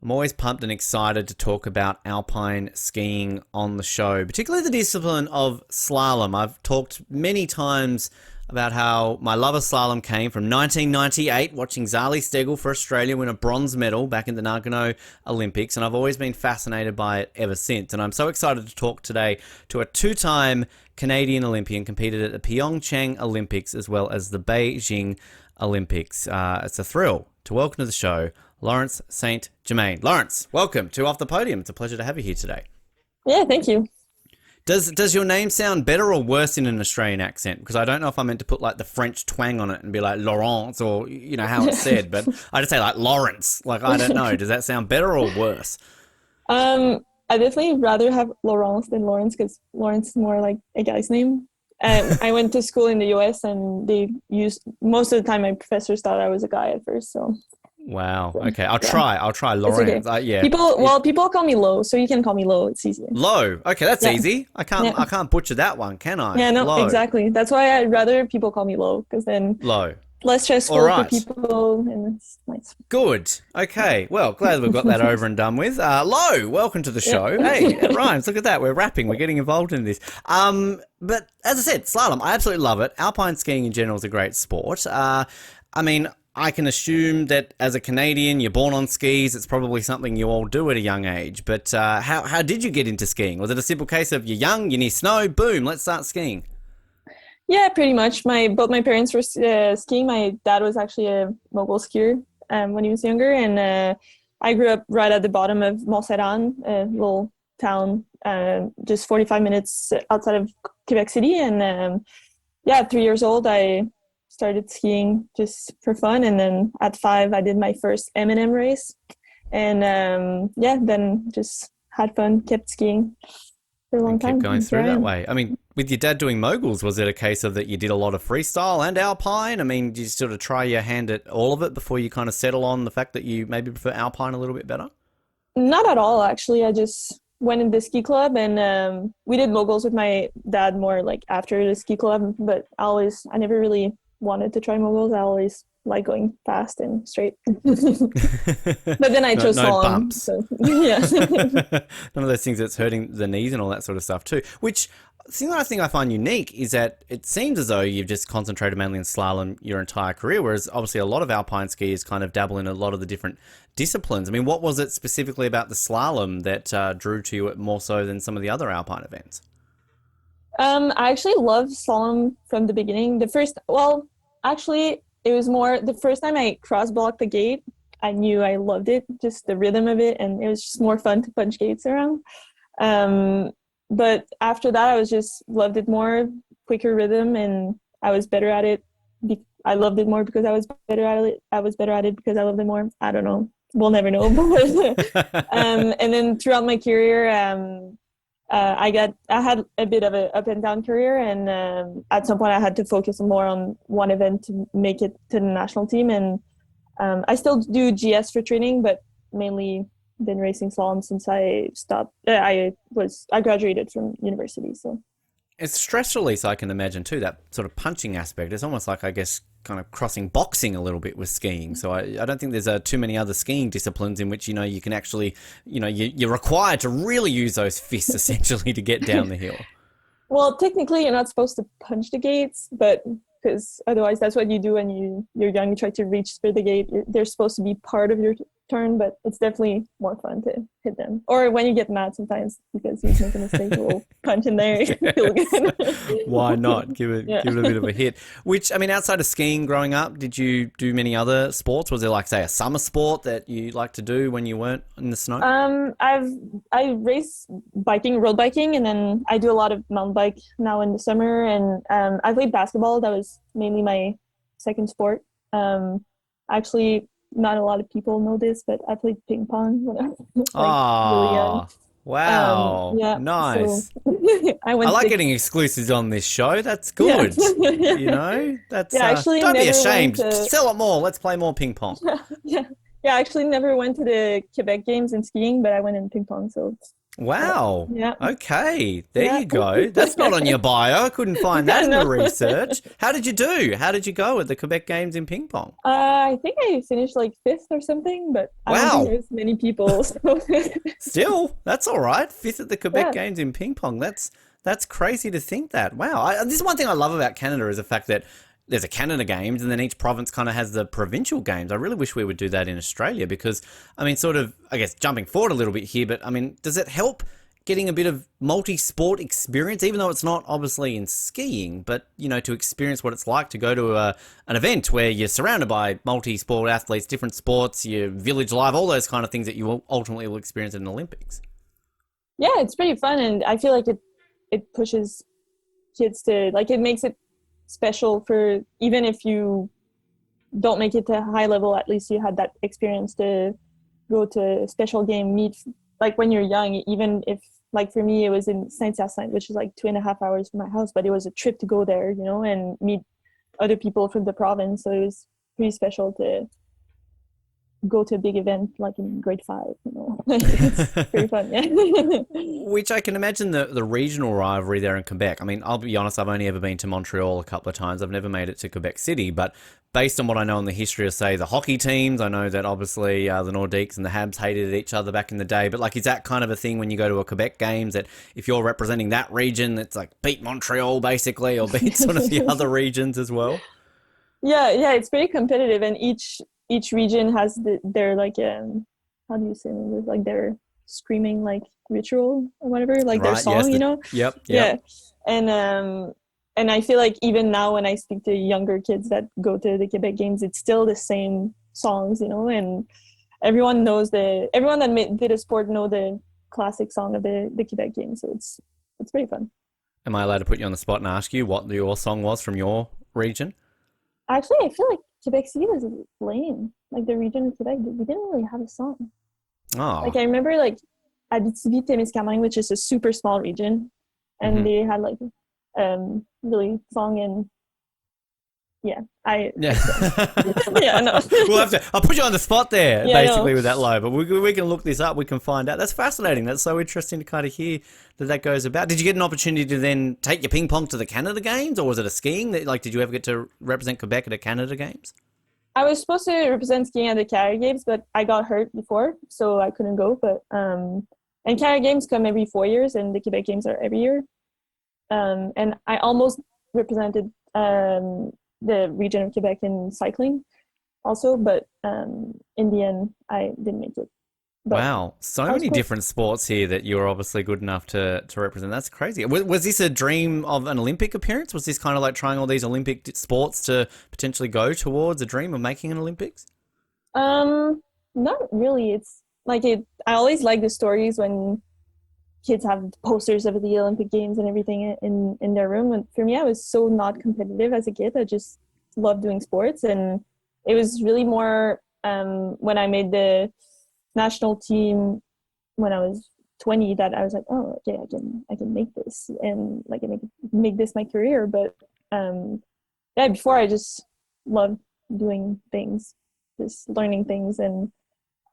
I'm always pumped and excited to talk about alpine skiing on the show, particularly the discipline of slalom. I've talked many times about how my love of slalom came from 1998, watching Zali Steggall for Australia win a bronze medal back in the Nagano Olympics, and I've always been fascinated by it ever since. And I'm so excited to talk today to a two-time Canadian Olympian, competed at the PyeongChang Olympics as well as the Beijing Olympics. It's a thrill to welcome to the show Laurence St-Germain. Laurence, welcome to Off the Podium. It's a pleasure to have you here today. Yeah, thank you. Does your name sound better or worse in an Australian accent? Because I don't know if I meant to put like the French twang on it and be like Laurence or, you know, how it's said, but I just say like Lawrence. Like, I don't know. Does that sound better or worse? I definitely rather have Laurence than Lawrence because Lawrence is more like a guy's name. I went to school in the US and they used, most of the time my professors thought I was a guy at first, so. Wow. Okay. I'll try Laurence. Okay. Yeah. People call me Lo, so you can call me Lo. It's easier. Lo. Okay, that's easy. I can't butcher that one, can I? Yeah, no, Lo. Exactly. That's why I'd rather people call me Lo, because then Lo. Less stressful for people, and it's nice. Good. Okay. Well, glad we've got that over and done with. Lo, welcome to the show. Hey, it rhymes. Look at that. We're rapping. We're getting involved in this. But as I said, slalom, I absolutely love it. Alpine skiing in general is a great sport. I mean, I can assume that as a Canadian, you're born on skis. It's probably something you all do at a young age. But how did you get into skiing? Was it a simple case of you're young, you need snow, boom, let's start skiing? Yeah, pretty much. Both my parents were skiing. My dad was actually a mogul skier when he was younger. And I grew up right at the bottom of Montserrat, a little town just 45 minutes outside of Quebec City. And at 3 years old, I started skiing just for fun, and then at 5 I did my first M&M race, and then just had fun, kept skiing for a long time. Kept going through that way. I mean, with your dad doing moguls, was it a case of that you did a lot of freestyle and alpine? I mean, did you sort of try your hand at all of it before you kind of settle on the fact that you maybe prefer alpine a little bit better? Not at all, actually. I just went in the ski club, and we did moguls with my dad more like after the ski club, but I never really wanted to try moguls. I always like going fast and straight. But then I chose slalom. Bumps. So, yeah. None of those things that's hurting the knees and all that sort of stuff too. Which the thing that I think I find unique is that it seems as though you've just concentrated mainly on slalom your entire career, whereas obviously a lot of alpine skiers kind of dabble in a lot of the different disciplines. I mean, what was it specifically about the slalom that drew to you more so than some of the other alpine events? I actually loved slalom from the beginning. It was more the first time I cross-blocked the gate, I knew I loved it, just the rhythm of it, and it was just more fun to punch gates around. But after that, I was just loved it more, quicker rhythm, and I was better at it. I loved it more because I was better at it. I was better at it because I loved it more. I don't know. We'll never know. And then throughout my career, I had a bit of an up and down career, and at some point I had to focus more on one event to make it to the national team. And I still do GS for training, but mainly been racing slalom since I stopped. I graduated from university, so. It's stress release, I can imagine too, that sort of punching aspect. It's almost like, I guess, kind of crossing boxing a little bit with skiing. So I don't think there's too many other skiing disciplines in which, you know, you can actually, you know, you're required to really use those fists essentially to get down the hill. Well, technically you're not supposed to punch the gates, but because otherwise that's what you do when you're young, you try to reach for the gate. They're supposed to be part of your turn, but it's definitely more fun to hit them. Or when you get mad sometimes because you make a mistake, a little punch in there, feel good. Why not? Give it a bit of a hit. Which, I mean, outside of skiing growing up, did you do many other sports? Was there like, say, a summer sport that you like to do when you weren't in the snow? I race road biking, and then I do a lot of mountain bike now in the summer, and I played basketball. That was mainly my second sport. Actually, not a lot of people know this, but I played ping pong when I was really young. Wow. Nice. So I like getting exclusives on this show. That's good. Yeah. You know, that's actually don't be ashamed. Sell it more. Let's play more ping pong. Yeah. I actually never went to the Quebec games in skiing, but I went in ping pong. So Wow. Yeah, Okay. There yeah. you go. That's not on your bio. I couldn't find that in the No. research. How did you do? How did you go at the Quebec Games in ping pong? I think I finished like fifth or something, but I don't think Wow. there's many people. So Still, that's all right. Fifth at the Quebec yeah, Games in ping pong. That's crazy to think that. Wow. This is one thing I love about Canada is the fact that there's a Canada Games and then each province kind of has the provincial games. I really wish we would do that in Australia because, I mean, sort of, I guess, jumping forward a little bit here, but I mean, does it help getting a bit of multi-sport experience, even though it's not obviously in skiing, but, you know, to experience what it's like to go to an event where you're surrounded by multi-sport athletes, different sports, your village life, all those kind of things that you will ultimately will experience in the Olympics? yeah, it's pretty fun, and I feel like it pushes kids to like it makes it special for even if you don't make it to high level, at least you had that experience to go to a special game, meet like when you're young, even if like for me it was in Saint-Hyacinthe, which is like 2.5 hours from my house, but it was a trip to go there, you know, and meet other people from the province. So it was pretty special to go to a big event like in grade five, you know. It's pretty fun, yeah. Which I can imagine the regional rivalry there in Quebec. I mean, I'll be honest, I've only ever been to Montreal a couple of times. I've never made it to Quebec City, but based on what I know in the history of, say, the hockey teams, I know that obviously the Nordiques and the Habs hated each other back in the day, but like, is that kind of a thing when you go to a Quebec Games that if you're representing that region, it's like beat Montreal basically, or beat sort of the other regions as well? Yeah, yeah, it's very competitive, and each region has their like how do you say it? Like their screaming like ritual or whatever, like their Right, yes, song, you know? yep, Yeah. yep. And I feel like even now when I speak to younger kids that go to the Quebec Games, it's still the same songs, you know, and everyone that did a sport know the classic song of the Quebec Games, so it's pretty fun. Am I allowed to put you on the spot and ask you what your song was from your region? Actually, I feel like Quebec City was lame. Like the region of Quebec, we didn't really have a song. Like Oh, I remember like Abitibi Témiscamingue, which is a super small region, and hmm. they had like really song and yeah, Yeah. I can't. Yeah, no. We'll have to. I'll put you on the spot there, Yeah, no. basically, with that low. But we can look this up. We can find out. That's fascinating. That's so interesting to kind of hear that goes about. Did you get an opportunity to then take your ping pong to the Canada Games, or was it a skiing? That like, did you ever get to represent Quebec at a Canada Games? I was supposed to represent skiing at the Canada Games, but I got hurt before, so I couldn't go. But and Canada Games come every 4 years, and the Quebec Games are every year. And I almost represented the region of Quebec in cycling also, but in the end, I didn't make it. But Wow, so that was many cool. different sports here that you're obviously good enough to represent. That's crazy. Was this a dream of an Olympic appearance? Was this kind of like trying all these Olympic sports to potentially go towards a dream of making an Olympics? Not really. It's like it. I always like the stories when kids have posters of the Olympic Games and everything in their room. And for me, I was so not competitive as a kid. I just loved doing sports, and it was really more when I made the national team when I was 20 that I was like, oh, okay, I can make this and like I make this my career. But yeah, before I just loved doing things, just learning things, and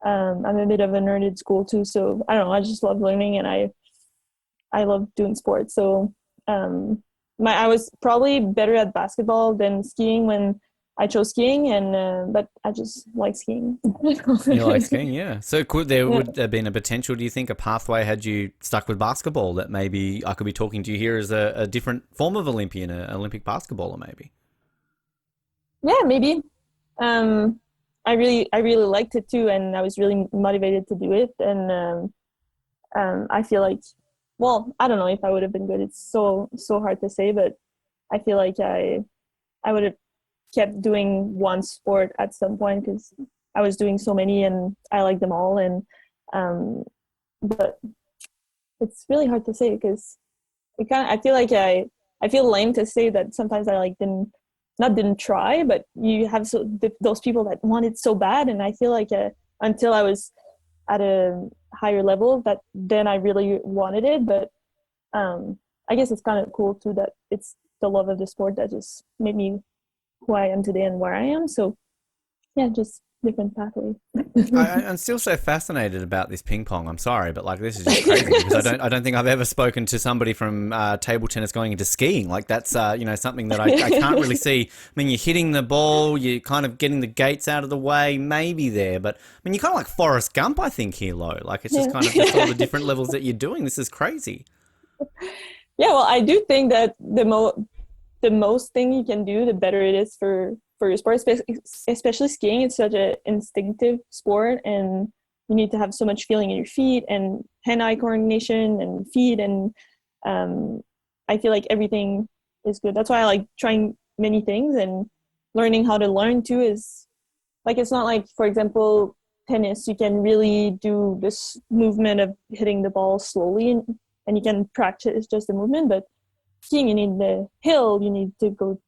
I'm a bit of a nerd at school too, so I don't know. I just love learning, and I love doing sports. So I was probably better at basketball than skiing when I chose skiing, and but I just like skiing. You like skiing, yeah. So could there Yeah. would have been a potential, do you think, a pathway had you stuck with basketball that maybe I could be talking to you here as a different form of Olympian, an Olympic basketballer maybe? Yeah, maybe. Um, I really liked it too, and I was really motivated to do it. And I feel like, well, I don't know if I would have been good. It's so hard to say, but I feel like I would have kept doing one sport at some point because I was doing so many and I like them all. And um, but it's really hard to say because I feel like I feel lame to say that sometimes I like didn't try, but you have those people that want it so bad, and I feel like until I was at a higher level that then I really wanted it. But I guess it's kind of cool too that it's the love of the sport that just made me who I am today and where I am. So yeah, just different pathway. I'm still so fascinated about this ping pong. I'm sorry, but like this is just crazy because I don't think I've ever spoken to somebody from table tennis going into skiing. Like that's something that I can't really see. I mean, you're hitting the ball, you're kind of getting the gates out of the way, maybe there, but I mean, you're kind of like Forrest Gump, I think here, Lo. Like it's just kind of just all the different levels that you're doing. This is crazy. Yeah, well, I do think that the most thing you can do, the better it is for your sport, especially skiing. It's such an instinctive sport, and you need to have so much feeling in your feet and hand-eye coordination and feet, and I feel like everything is good. That's why I like trying many things, and learning how to learn too is like, it's not like, for example, tennis, you can really do this movement of hitting the ball slowly, and you can practice just the movement. But skiing, you need the hill, you need to go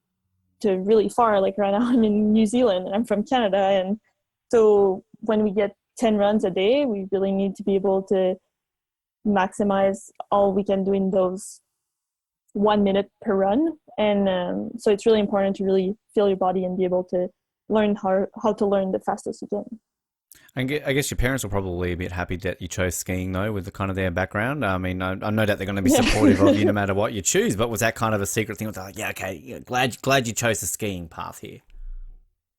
to really far. Like right now I'm in New Zealand and I'm from Canada, and so when we get 10 runs a day, we really need to be able to maximize all we can do in those 1 minute per run. And so it's really important to really feel your body and be able to learn how to learn the fastest you can. I guess your parents will probably be a bit happy that you chose skiing, though, with the kind of their background. I mean, I know that they're going to be supportive of you no matter what you choose. But was that kind of a secret thing? Like, yeah, okay, yeah, glad you chose the skiing path here.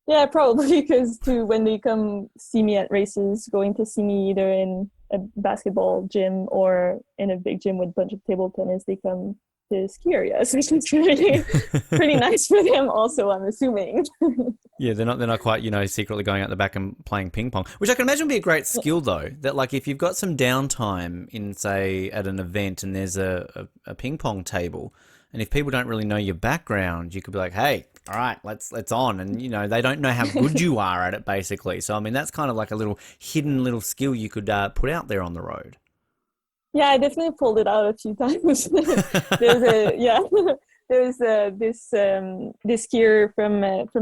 Yeah, probably, because when they come see me at races, going to see me either in a basketball gym or in a big gym with a bunch of table tennis, they come to ski areas, which is really pretty nice for them also, I'm assuming. Yeah, they're not quite, secretly going out the back and playing ping pong, which I can imagine would be a great skill though. That like if you've got some downtime in, say, at an event and there's a ping pong table, and if people don't really know your background, you could be like, hey, all right, let's on. And, they don't know how good you are at it, basically. So, I mean, that's kind of like a little hidden little skill you could put out there on the road. Yeah, I definitely pulled it out a few times. There's this skier from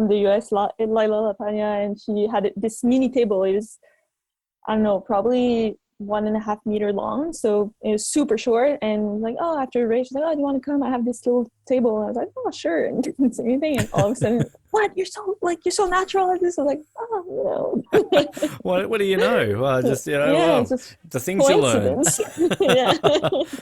the US, Lila Lapagna, and she had this mini table. It was, I don't know, probably 1.5 meter long, so it was super short. And like, oh, after a race, she's like, oh, do you want to come? I have this little table. And I was like, oh, sure, and didn't say anything. And all of a sudden, what? You're so natural at this. I was like, oh, What do you know? Well, just just the things you learn. Yeah.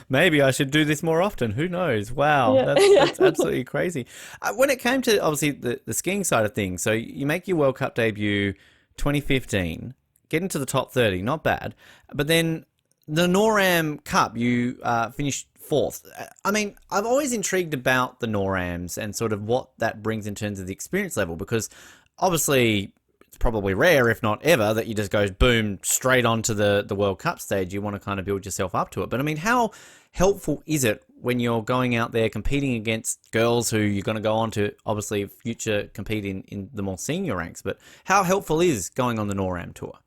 Maybe I should do this more often. Who knows? Wow, Yeah. that's absolutely crazy. When it came to obviously the skiing side of things, so you make your World Cup debut 2015. Get into the top 30, not bad. But then the NORAM Cup, you finished 4th. I mean, I've always intrigued about the NORAMs and sort of what that brings in terms of the experience level, because obviously it's probably rare, if not ever, that you just go boom straight onto the World Cup stage. You want to kind of build yourself up to it. But I mean, how helpful is it when you're going out there competing against girls who you're going to go on to obviously future compete in the more senior ranks? But how helpful is going on the NORAM tour?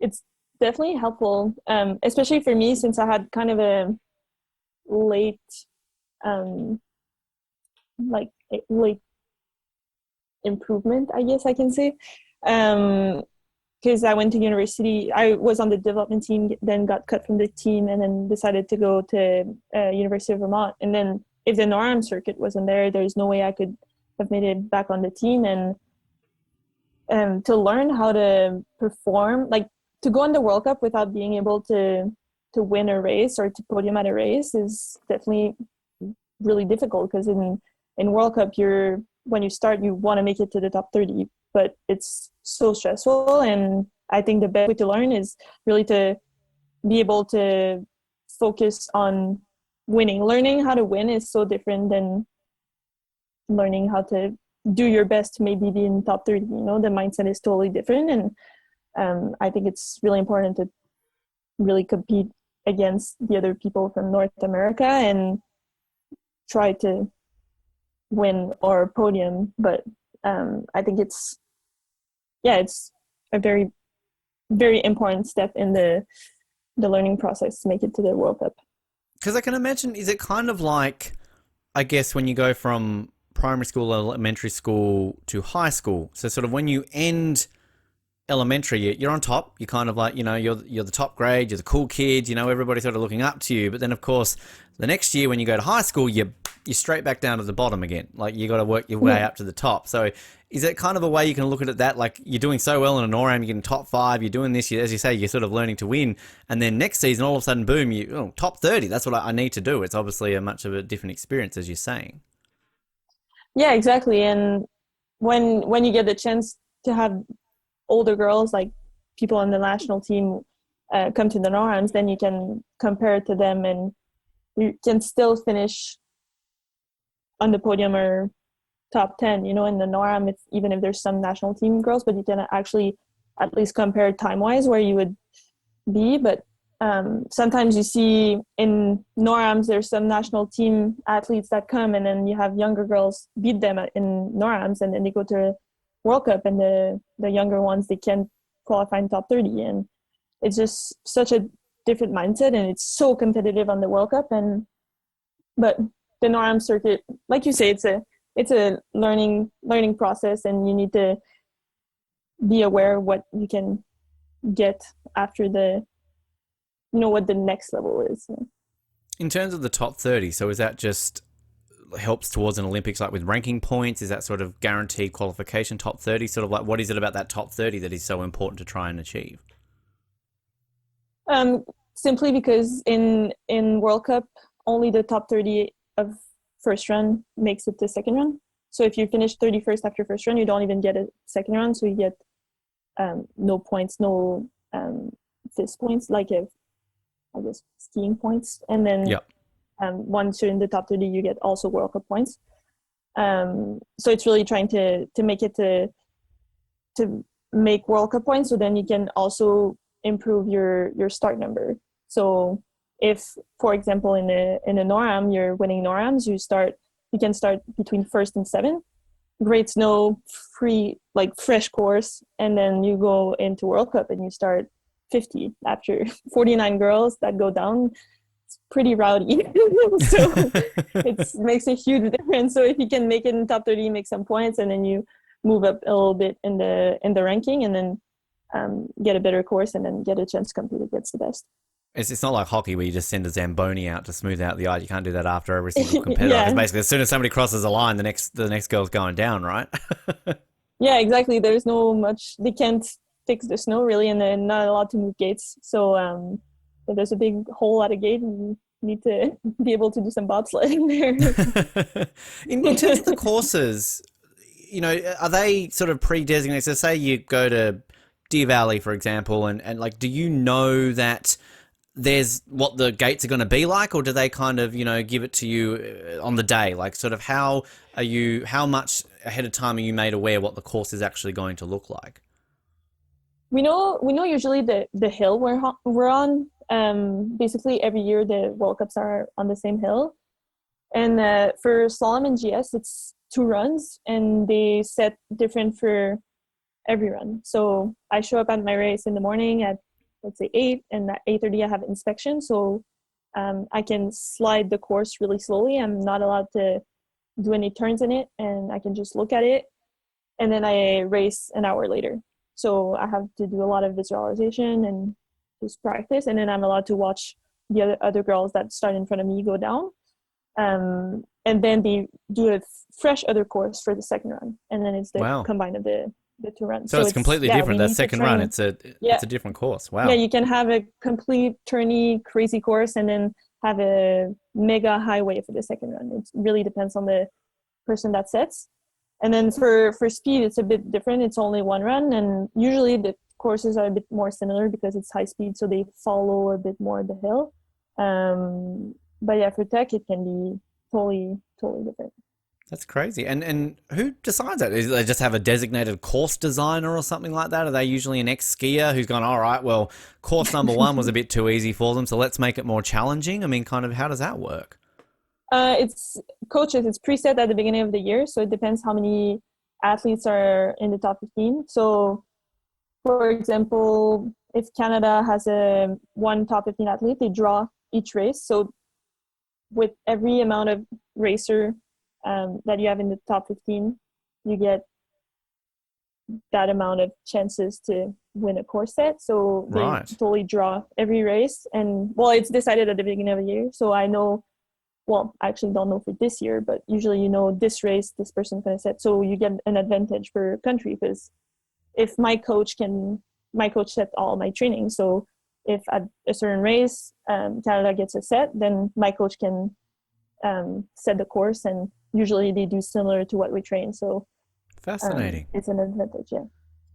It's definitely helpful, especially for me, since I had kind of a late improvement, I guess I can say, because I went to university. I was on the development team, then got cut from the team, and then decided to go to University of Vermont. And then if the NORAM circuit wasn't there, there's no way I could have made it back on the team. And to learn how to perform, like to go on the World Cup without being able to win a race or to podium at a race is definitely really difficult, because in World Cup, when you start, you want to make it to the top 30, but it's so stressful. And I think the best way to learn is really to be able to focus on winning. Learning how to win is so different than learning how to do your best to maybe be in top 30. The mindset is totally different. And I think it's really important to really compete against the other people from North America and try to win or podium. But I think it's a very, very important step in the learning process to make it to the World Cup. Because I can imagine, is it kind of like, I guess, when you go from primary school, elementary school to high school? So sort of when you end elementary, you're on top. You're kind of like, you're the top grade. You're the cool kid. Everybody's sort of looking up to you. But then, of course, the next year when you go to high school, you're you're straight back down to the bottom again. Like you got to work your way up to the top. So is it kind of a way you can look at it that like you're doing so well in an NORAM, you're getting top 5, you're doing this, as you say, you're sort of learning to win, and then next season all of a sudden, boom, top 30. That's what I need to do. It's obviously a much of a different experience, as you're saying. Yeah, exactly. And when you get the chance to have older girls, like people on the national team, come to the NORAMs, then you can compare it to them, and you can still finish on the podium or top 10, in the NORAM. It's even if there's some national team girls, but you can actually at least compare time-wise where you would be. But sometimes you see in NORAMs, there's some national team athletes that come, and then you have younger girls beat them in NORAMs, and then they go to World Cup, and the younger ones, they can't qualify in top 30. And it's just such a different mindset, and it's so competitive on the World Cup. But the NORAM circuit, like you say, it's a learning process, and you need to be aware of what you can get after what the next level is. In terms of the top 30, so is that just helps towards an Olympics, like with ranking points? Is that sort of guaranteed qualification top 30? Sort of like, what is it about that top 30 that is so important to try and achieve? Simply because in World Cup, only the top 30 of first run makes it to second run. So if you finish 31st after first run, you don't even get a second run. So you get no points, no fifth points, like if I guess skiing points. And then once you're in the top 30, you get also World Cup points. So it's really trying to make it to make World Cup points, so then you can also improve your start number. So if, for example, in a NORAM, you're winning NORAMs, you can start between first and seventh. Great snow, free, like fresh course, and then you go into World Cup and you start 50 after 49 girls that go down. It's pretty rowdy. So it makes a huge difference. So if you can make it in top 30, make some points, and then you move up a little bit in the ranking, and then get a better course, and then get a chance to compete against the best. It's not like hockey where you just send a Zamboni out to smooth out the ice. You can't do that after every single competitor. Because basically, as soon as somebody crosses a line, the next girl's going down, right? Yeah, exactly. There's no much. They can't fix the snow really, and they're not allowed to move gates. So if there's a big hole at a gate, you need to be able to do some bobsledding there. in terms of the courses, are they sort of pre-designated? So say you go to Deer Valley, for example, and like, do you know that there's what the gates are going to be like, or do they kind of, give it to you on the day? Like, sort of how much ahead of time are you made aware what the course is actually going to look like? We know usually the hill we're on. Basically every year the World Cups are on the same hill. And for slalom and GS, it's 2 runs, and they set different for every run. So I show up at my race in the morning at, let's say 8, and at 8:30 I have inspection. So I can slide the course really slowly. I'm not allowed to do any turns in it, and I can just look at it. And then I race an hour later. So I have to do a lot of visualization and just practice. And then I'm allowed to watch the other girls that start in front of me go down. And then they do a fresh other course for the second run. And then it's the combine of the 2 runs. So it's completely different. That second run, it's a different course. Wow. Yeah, you can have a complete turny, crazy course, and then have a mega highway for the second run. It really depends on the person that sets. And then for speed, it's a bit different. It's only 1 run, and usually the courses are a bit more similar because it's high speed, so they follow a bit more the hill. But yeah, for tech, it can be totally different. That's crazy. And who decides that? Do they just have a designated course designer or something like that? Are they usually an ex-skier who's gone, all right, well, course number 1 was a bit too easy for them, so let's make it more challenging? I mean, kind of, how does that work? It's coaches. It's preset at the beginning of the year, so it depends how many athletes are in the top 15. So, for example, if Canada has one top 15 athlete, they draw each race. So with every amount of racer that you have in the top 15, you get that amount of chances to win a course set. So they totally draw every race. And, well, it's decided at the beginning of the year. So I know well, I actually don't know for this year, but usually this race, this person's going to set. So you get an advantage per country because if my coach set all my training. So if at a certain race, Canada gets a set, then my coach can set the course, and usually they do similar to what we train. So fascinating. It's an advantage, yeah.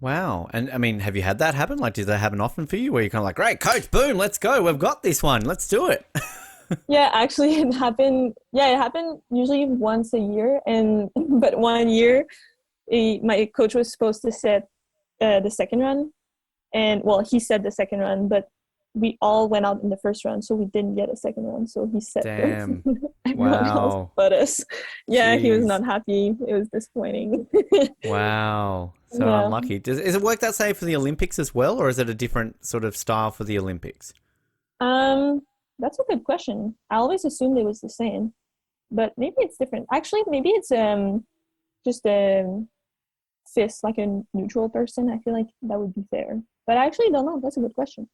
Wow. And I mean, have you had that happen? Like, does that happen often for you where you're kind of like, great, coach, boom, let's go. We've got this one. Let's do it. Yeah, actually it happened. Yeah, it happened usually once a year. But one year, my coach was supposed to set the second run. And well, he set the second run, but we all went out in the first run, so we didn't get a second run. So he set Damn. everyone else but us. Yeah, Jeez. He was not happy. It was disappointing. Wow. So Yeah. unlucky. Is it work that same for the Olympics as well, or is it a different sort of style for the Olympics? That's a good question. I always assumed it was the same, but maybe it's different. Actually, maybe it's just a FIS, like a neutral person. I feel like that would be fair, but I actually don't know. That's a good question.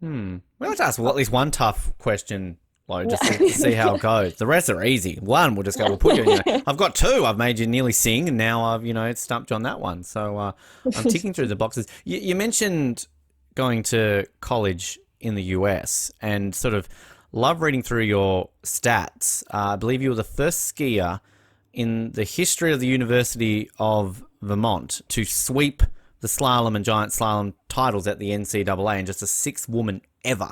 Well, let's ask at least one tough question, Lo, just to see how it goes. The rest are easy. One, we'll just go, we'll put you, I've got two. I've made you nearly sing, and now I've, stumped you on that one. So I'm ticking through the boxes. You mentioned going to college in the US and sort of love reading through your stats. I believe you were the first skier in the history of the University of Vermont to sweep the slalom and giant slalom titles at the NCAA, and just a sixth woman ever.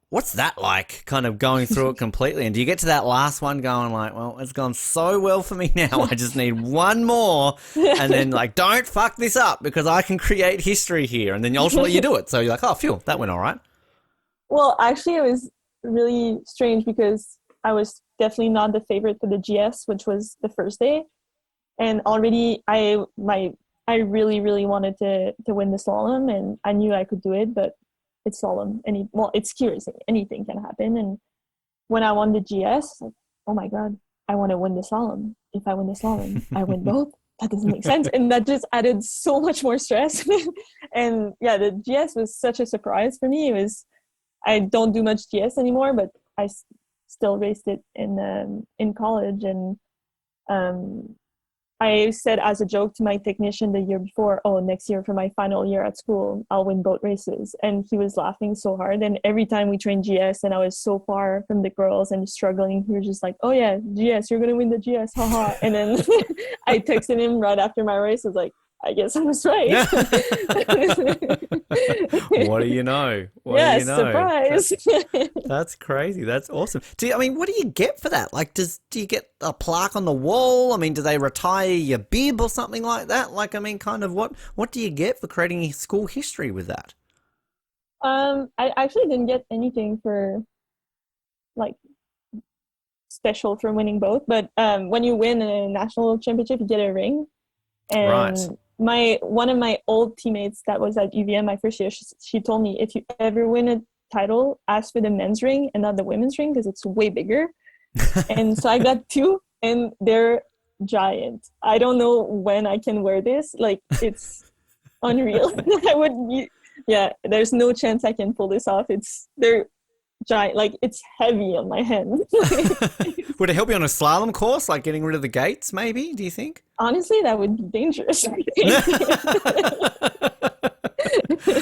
What's that like, kind of going through it completely? And do you get to that last one going like, well, it's gone so well for me now, I just need one more, and then like, don't fuck this up because I can create history here, and then ultimately you do it. So you're like, oh, phew, that went all right. Well, actually, it was really strange because I was definitely not the favorite for the GS, which was the first day, and already I really, really wanted to win the slalom, and I knew I could do it, but it's slalom. It's ski racing. Anything can happen. And when I won the GS, like, oh my God, I want to win the slalom. If I win the slalom, I win both. That doesn't make sense. And that just added so much more stress. And yeah, the GS was such a surprise for me. I don't do much GS anymore, but I still raced it in college. And I said as a joke to my technician the year before, oh, next year for my final year at school, I'll win both races. And he was laughing so hard. And every time we trained GS and I was so far from the girls and struggling, he was just like, oh yeah, GS, you're going to win the GS, haha. And then I texted him right after my race. I was like, I guess I was right. What do you know? Surprise. That's crazy. That's awesome. What do you get for that? Like, do you get a plaque on the wall? I mean, do they retire your bib or something like that? Like, kind of what do you get for creating school history with that? I actually didn't get anything for like special for winning both, but when you win a national championship, you get a ring. And one of my old teammates that was at UVM my first year, she told me, if you ever win a title, ask for the men's ring and not the women's ring because it's way bigger. And so I got two, and they're giant. I don't know when I can wear this. Like, it's unreal. There's no chance I can pull this off. They're giant, like it's heavy on my hand. Would it help you on a slalom course, like getting rid of the gates, maybe, do you think? Honestly, that would be dangerous.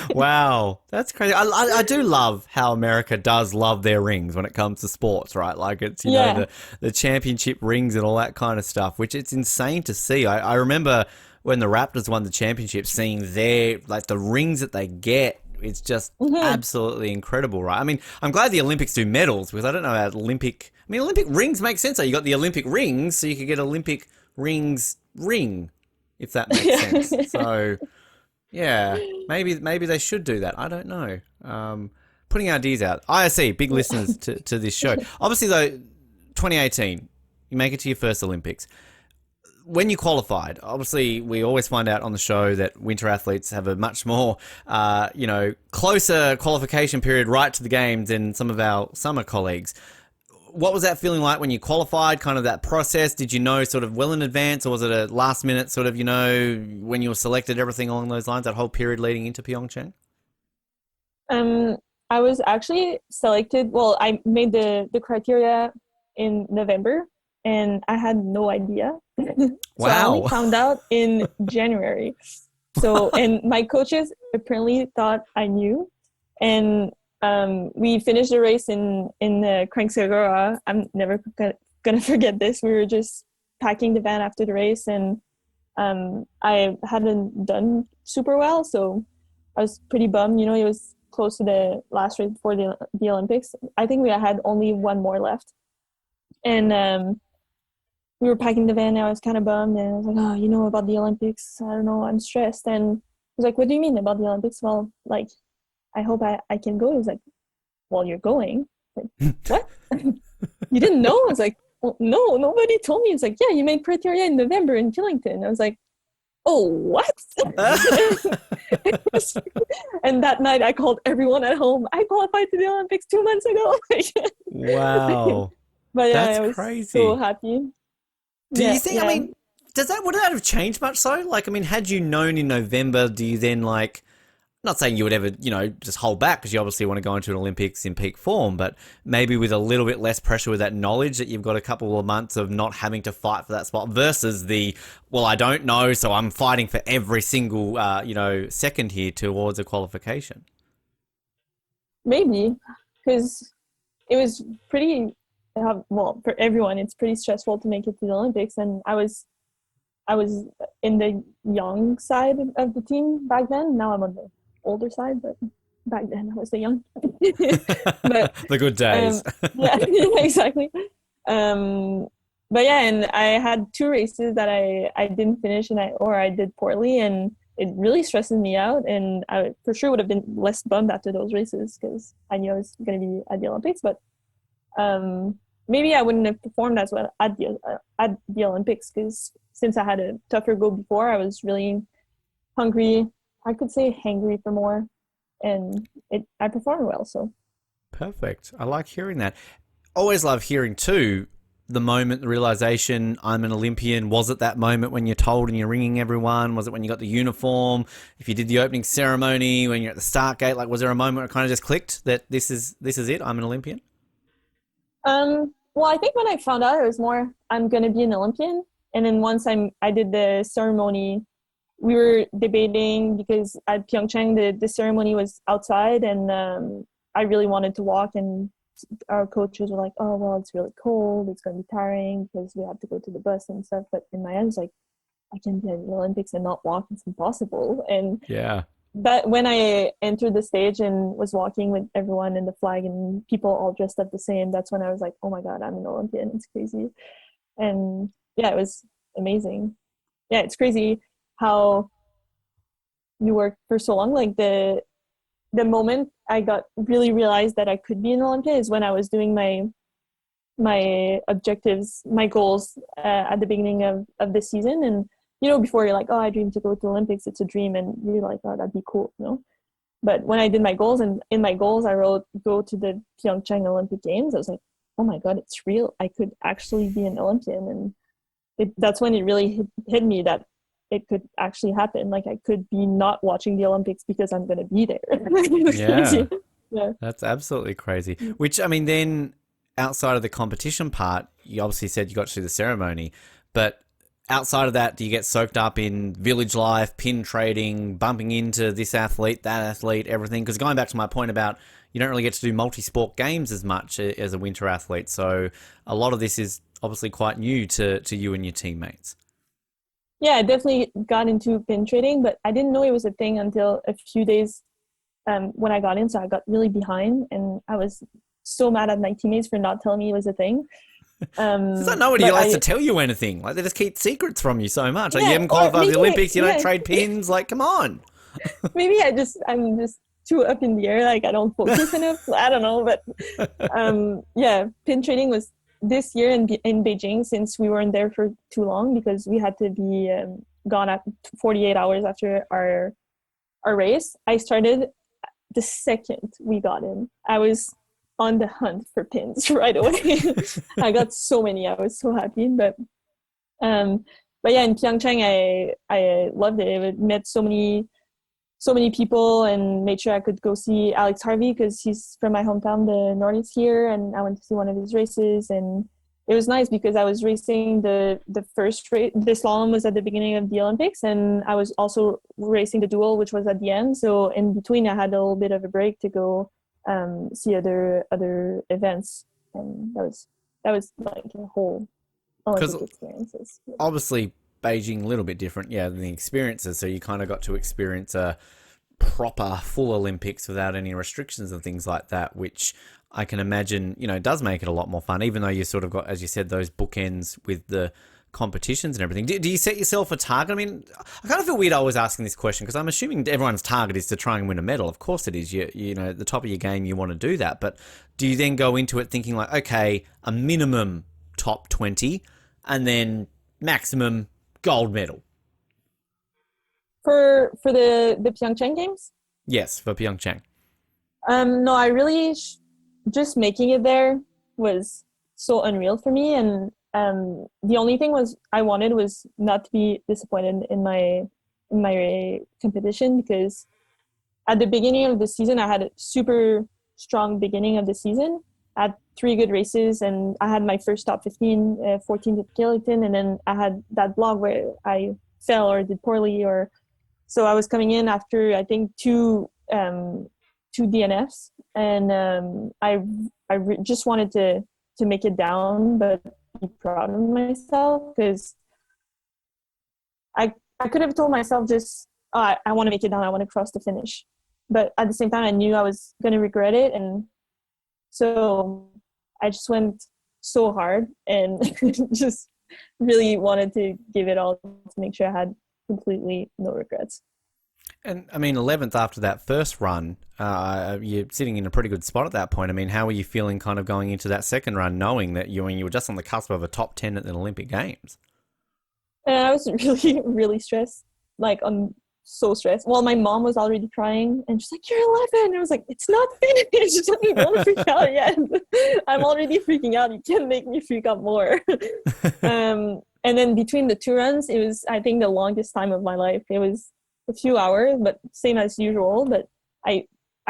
Wow, that's crazy. I do love how America does love their rings when it comes to sports, right? Like, it's, you know, the championship rings and all that kind of stuff, which it's insane to see. I remember when the Raptors won the championship, seeing the rings that they get. It's just absolutely incredible, right? I mean, I'm glad the Olympics do medals, because I don't know about Olympic rings make sense. So you got the Olympic rings, so you could get Olympic rings ring, if that makes sense. So yeah, maybe they should do that. I don't know. Putting ideas out. ISE, big listeners to this show. Obviously though, 2018, you make it to your first Olympics. When you qualified, obviously we always find out on the show that winter athletes have a much more, closer qualification period right to the games than some of our summer colleagues. What was that feeling like when you qualified, kind of that process? Did you know sort of well in advance, or was it a last minute sort of, when you were selected, everything along those lines, that whole period leading into PyeongChang? I was actually selected. Well, I made the criteria in November, and I had no idea. So I only Wow. found out in January. So, and my coaches apparently thought I knew, and we finished the race in the Cranksagora. I'm never gonna forget this. We were just packing the van after the race, and I hadn't done super well, so I was pretty bummed. You know, it was close to the last race before the Olympics. I think we had only one more left, and we were packing the van. And I was kind of bummed, and I was like, "Oh, you know about the Olympics? I don't know. I'm stressed." And he was like, "What do you mean about the Olympics?" Well, like, I hope I can go. He was like, "Well, you're going." Like, what? You didn't know? I was like, well, no, nobody told me. It's like, yeah, you made criteria in November in Killington. I was like, oh, what? And that night I called everyone at home. I qualified to the Olympics 2 months ago. Wow. But yeah, That's I was so crazy. happy. Do Yeah, you think, I yeah. mean, would that have changed much so? Like, I mean, had you known in November, do you then like, not saying you would ever, just hold back because you obviously want to go into an Olympics in peak form, but maybe with a little bit less pressure with that knowledge that you've got a couple of months of not having to fight for that spot versus well, I don't know, so I'm fighting for every single, second here towards a qualification. Maybe, because it was pretty, well, for everyone, it's pretty stressful to make it to the Olympics. And I was in the young side of the team back then. Now I'm on the older side, but back then I was the young. But The good days. yeah, exactly. Um, but yeah, and I had two races that I didn't finish, and I did poorly, and it really stresses me out. And I for sure would have been less bummed after those races because I knew I was going to be at the Olympics. But maybe I wouldn't have performed as well at the Olympics because since I had a tougher goal before, I was really hungry. I could say hangry for more, and I performed well. So Perfect. I like hearing that. Always love hearing too the moment, the realization I'm an Olympian. Was it that moment when you're told and you're ringing everyone? Was it when you got the uniform? If you did the opening ceremony, when you're at the start gate, like was there a moment where it kind of just clicked that this is it? I'm an Olympian. well, I think when I found out it was more I'm gonna be an Olympian, and then once I did the ceremony, we were debating because at PyeongChang the ceremony was outside, and I really wanted to walk, and our coaches were like, "Oh well, it's really cold. It's gonna be tiring because we have to go to the bus and stuff." But in my head, it's like I can be at the Olympics and not walk. It's impossible. And Yeah. but when I entered the stage and was walking with everyone and the flag and people all dressed up the same, that's when I was like, oh my God, I'm an Olympian. It's crazy. And yeah, it was amazing. Yeah, it's crazy how you work for so long. Like the moment I got really realized that I could be an Olympian is when I was doing my objectives, my goals at the beginning of the season. And before you're like, oh, I dream to go to the Olympics. It's a dream, and you're like, oh, that'd be cool, But when I did my goals, and in my goals, I wrote go to the PyeongChang Olympic Games. I was like, oh my God, it's real. I could actually be an Olympian, and that's when it really hit me that it could actually happen. Like I could be not watching the Olympics because I'm going to be there. It was Yeah. crazy. Yeah. That's absolutely crazy. Which, I mean, then outside of the competition part, you obviously said you got to do the ceremony, but outside of that, do you get soaked up in village life, pin trading, bumping into this athlete, that athlete, everything? Because going back to my point about you don't really get to do multi-sport games as much as a winter athlete. So a lot of this is obviously quite new to you and your teammates. Yeah, I definitely got into pin trading, but I didn't know it was a thing until a few days when I got in. So I got really behind, and I was so mad at my teammates for not telling me it was a thing. Because nobody But likes to tell you anything. Like, they just keep secrets from you so much. Like, you yeah, haven't or qualified for the maybe Olympics, you don't yeah, trade pins. Like, come on. maybe I'm just too up in the air. Like I don't focus enough. I don't know, but yeah, pin trading was this year in Beijing since we weren't there for too long because we had to be gone at 48 hours after our race. I started the second we got in. I was on the hunt for pins right away. I got so many. I was so happy, um, but yeah, in Pyeongchang, I loved it. I met so many people and made sure I could go see Alex Harvey because he's from my hometown, the Northeast here, and I went to see one of his races. And it was nice because I was racing the first race. The slalom was at the beginning of the Olympics, and I was also racing the dual, which was at the end. So in between, I had a little bit of a break to go see other events, and that was like a whole Because Olympic experiences. obviously Beijing a little bit different, yeah, than the experiences. So you kind of got to experience a proper full Olympics without any restrictions and things like that, which I can imagine, does make it a lot more fun, even though you sort of got, as you said, those bookends with the competitions and everything. Do you set yourself a target? I mean, I kind of feel weird always asking this question because I'm assuming everyone's target is to try and win a medal. Of course it is. At the top of your game, you want to do that. But do you then go into it thinking like, okay, a minimum top 20 and then maximum gold medal? For the PyeongChang games? Yes, for PyeongChang. No, I really just making it there was so unreal for me, and the only thing I wanted was not to be disappointed in my competition, because at the beginning of the season I had a super strong beginning of the season. I had 3 good races, and I had my first top 15, 14th at Killington, and then I had that block where I fell or did poorly, or so I was coming in after I think two DNFs, and just wanted to make it down, but be proud of myself, because I could have told myself just, oh, I want to make it down, I want to cross the finish, but at the same time I knew I was going to regret it, and so I just went so hard and just really wanted to give it all to make sure I had completely no regrets. And I mean, 11th after that first run, you're sitting in a pretty good spot at that point. I mean, how were you feeling kind of going into that second run, knowing that you were just on the cusp of a top 10 at the Olympic Games? And I was really, really stressed. Like, I'm so stressed. Well, my mom was already crying, and she's like, "You're 11." And I was like, "It's not finished. Don't freak out yet. I'm already freaking out. You can't make me freak out more." And then between the 2 runs, it was, I think, the longest time of my life. It was a few hours, but same as usual. But I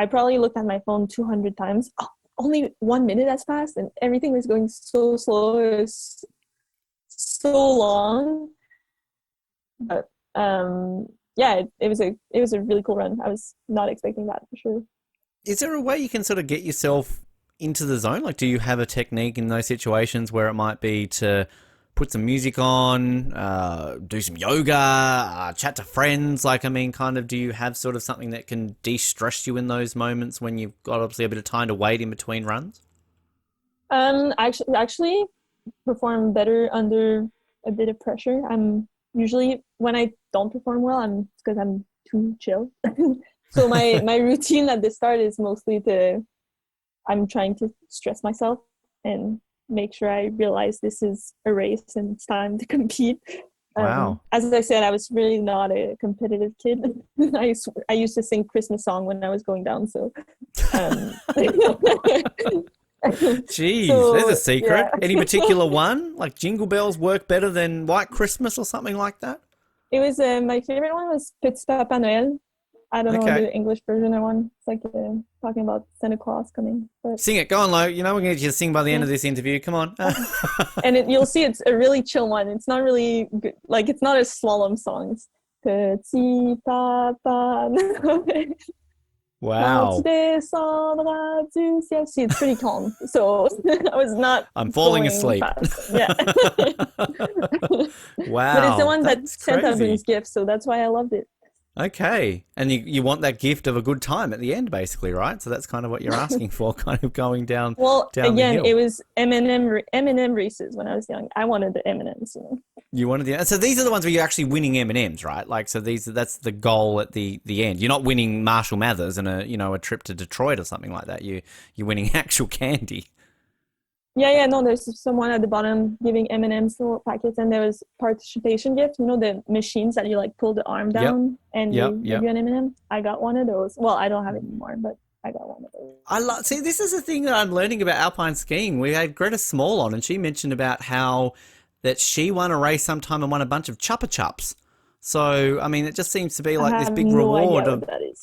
probably looked at my phone 200 times. Oh, only 1 minute has passed, and everything was going so slow. It was so long. But yeah, it was a really cool run. I was not expecting that, for sure. Is there a way you can sort of get yourself into the zone? Like, do you have a technique in those situations where it might be to put some music on, do some yoga, chat to friends? Like, I mean, kind of, do you have sort of something that can de-stress you in those moments when you've got obviously a bit of time to wait in between runs? Actually perform better under a bit of pressure. I'm usually, when I don't perform well, it's because I'm too chill. So my routine at the start is mostly I'm trying to stress myself and make sure I realize this is a race and it's time to compete. Wow. As I said, I was really not a competitive kid. I used to sing Christmas song when I was going down. So, Jeez, so, there's a secret. Yeah. Any particular one? Like Jingle Bells work better than White Christmas or something like that? It was my favorite one was Petit Papa Noël. I don't know the English version of one. It's like talking about Santa Claus coming. But sing it. Go on, Lo. We're going to get you to sing by the end of this interview. Come on. And you'll see it's a really chill one. It's not really good. Like, it's not a slalom song. It's Petit Papa Noël. Wow. See, it's pretty calm. So I was not. I'm falling asleep. Yeah. Wow. But it's the one that Santa crazy. brings gifts, so that's why I loved it. Okay. And you want that gift of a good time at the end, basically, right? So that's kind of what you're asking for, kind of going down. Well, down again, the hill. it was M&M races when I was young. I wanted the M&Ms. You wanted the. So these are the ones where you're actually winning M&Ms, right? Like, so that's the goal at the end. You're not winning Marshall Mathers and a trip to Detroit or something like that. You're winning actual candy. Yeah, no, there's someone at the bottom giving M&Ms little packets, and there was participation gift, the machines that you like pull the arm down and they give you an M&M. I got one of those. Well, I don't have it anymore, but I got one of those. See, this is the thing that I'm learning about alpine skiing. We had Greta Small on, and she mentioned about how that she won a race sometime and won a bunch of Chupa Chups. So, I mean, it just seems to be I like this have big no reward idea of what that is.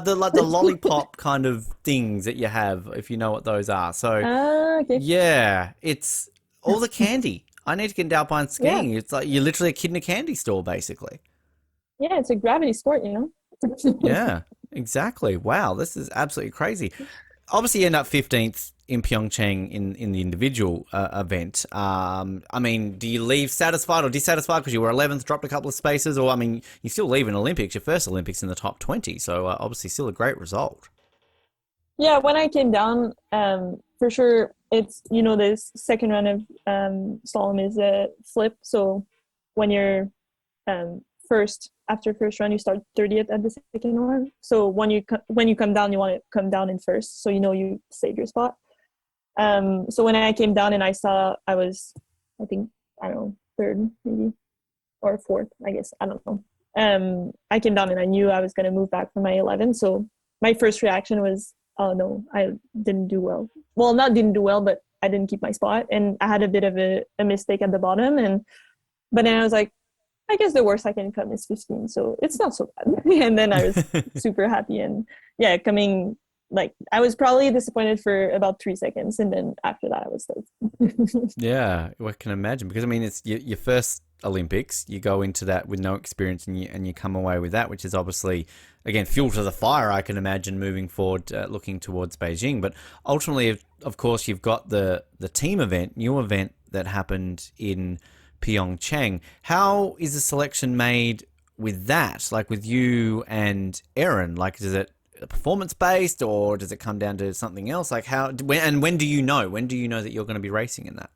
the like the lollipop kind of things that you have, if you know what those are. So, Ah, okay. yeah, it's all the candy. I need to get into alpine Yeah. skiing. It's like you're literally a kid in a candy store, basically. Yeah, it's a gravity sport, you know? Yeah, exactly. Wow, this is absolutely crazy. Obviously, you end up 15th in PyeongChang in the individual event. I mean, do you leave satisfied or dissatisfied because you were 11th, dropped a couple of spaces, or I mean, you still leave in Olympics, your first Olympics in the top 20, so obviously still a great result. Yeah, when I came down, for sure, it's, you know, this second run of slalom is a flip. So when you're first, after first run, you start 30th at the second one. So when you come down, you want to come down in first, so you know you saved your spot. So when I came down and I saw I was, I think, I don't know, third maybe or fourth, I guess, I don't know. I came down and I knew I was going to move back for my 11. So my first reaction was, oh no, I didn't do well. Well, not didn't do well, but I didn't keep my spot, and I had a bit of a mistake at the bottom. And but then I was like, I guess the worst I can come is 15, so it's not so bad. And then I was super happy, and yeah, coming, like, I was probably disappointed for about 3 seconds, and then after that I was stoked. Yeah, I can imagine because I mean it's your first Olympics. You go into that with no experience, and you come away with that, which is obviously again fuel to the fire. I can imagine moving forward, looking towards Beijing. But ultimately, of course, you've got the team event, new event that happened in PyeongChang. How is the selection made with that? Like with you and Erin? Like, is it performance based or does it come down to something else? Like when do you know? When do you know that you're going to be racing in that?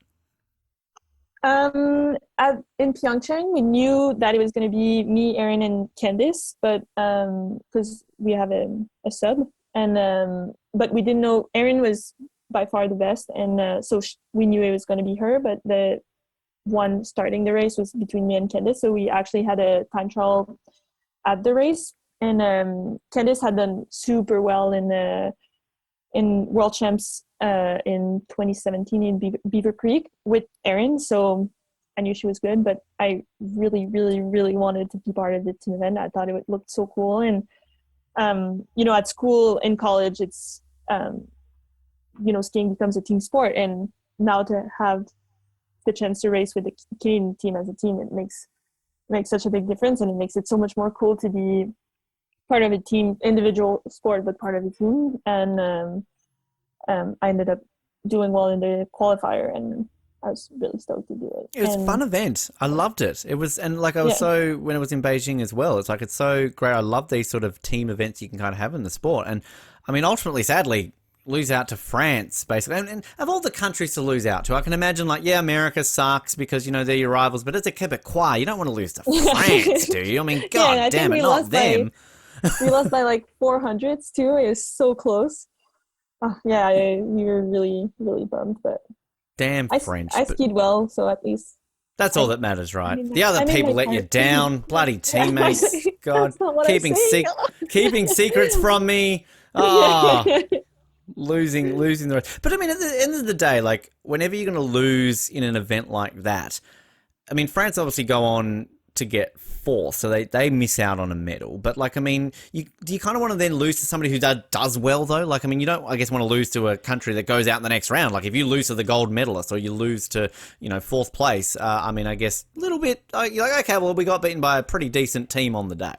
In Pyeongchang, we knew that it was going to be me, Erin, and Candice, but because we have a sub, and but we didn't know Erin was by far the best, and so we knew it was going to be her. But the one starting the race was between me and Candice, so we actually had a time trial at the race, and Candice had done super well in World Champs in 2017 in Beaver Creek with Erin. So I knew she was good, but I really, really, really wanted to be part of the team event. I thought it looked so cool. And, you know, at school, in college, it's, you know, skiing becomes a team sport. And now to have the chance to race with the Canadian team as a team, it makes such a big difference. And it makes it so much more cool to be part of a team, individual sport, but part of a team. And I ended up doing well in the qualifier, and I was really stoked to do it. It was a And fun event. I loved it. It was, and like I was yeah, so, when it was in Beijing as well, it's like, it's so great. I love these sort of team events you can kind of have in the sport. And I mean, ultimately, sadly, lose out to France, basically. And of all the countries to lose out to, I can imagine, like, yeah, America sucks because, you know, they're your rivals, but it's a Quebecois. You don't want to lose to France, do you? I mean, yeah, and god I think damn it, not them. we lost by like 400s too. It was so close. Yeah, we were really, really bummed, but Damn I, French, I but skied well, so at least that's all I that matters, I right? made The other I made people my let you part. down. Bloody Yeah, teammates. God, that's not what I'm keeping saying. keeping secrets from me. Ah, losing the race. But I mean, at the end of the day, like whenever you're going to lose in an event like that, I mean, France obviously go on to get fourth, so they miss out on a medal. But like, I mean, do you kind of want to then lose to somebody who does well though? Like, I mean, you don't, I guess, want to lose to a country that goes out in the next round. Like, if you lose to the gold medalist or you lose to, you know, fourth place, I mean, I guess a little bit. You're like, okay, well, we got beaten by a pretty decent team on the day.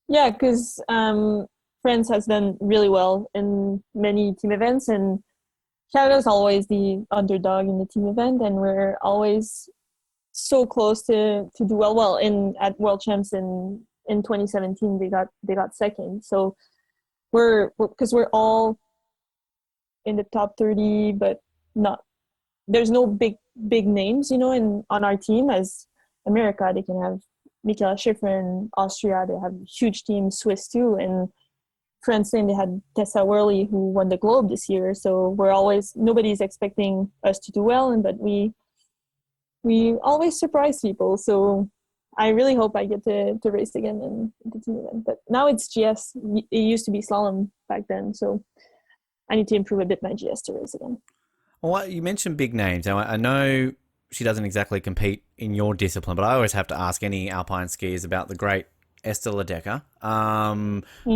Yeah, because France has done really well in many team events, and Canada's always the underdog in the team event, and we're always so close to do well. Well, in at World Champs in 2017, they got second. So we're because we're all in the top 30, but not, there's no big names, you know, in on our team. As America, they can have Michaela Schiffer, and Austria, they have huge teams, Swiss too, and France, and they had Tessa Worley who won the Globe this year. So we're always, nobody's expecting us to do well, and but we always surprise people. So I really hope I get to race again in the team event. But now it's GS. It used to be slalom back then, so I need to improve a bit my GS to race again. Well, you mentioned big names. Now, I know she doesn't exactly compete in your discipline, but I always have to ask any alpine skiers about the great Esther Ledecker.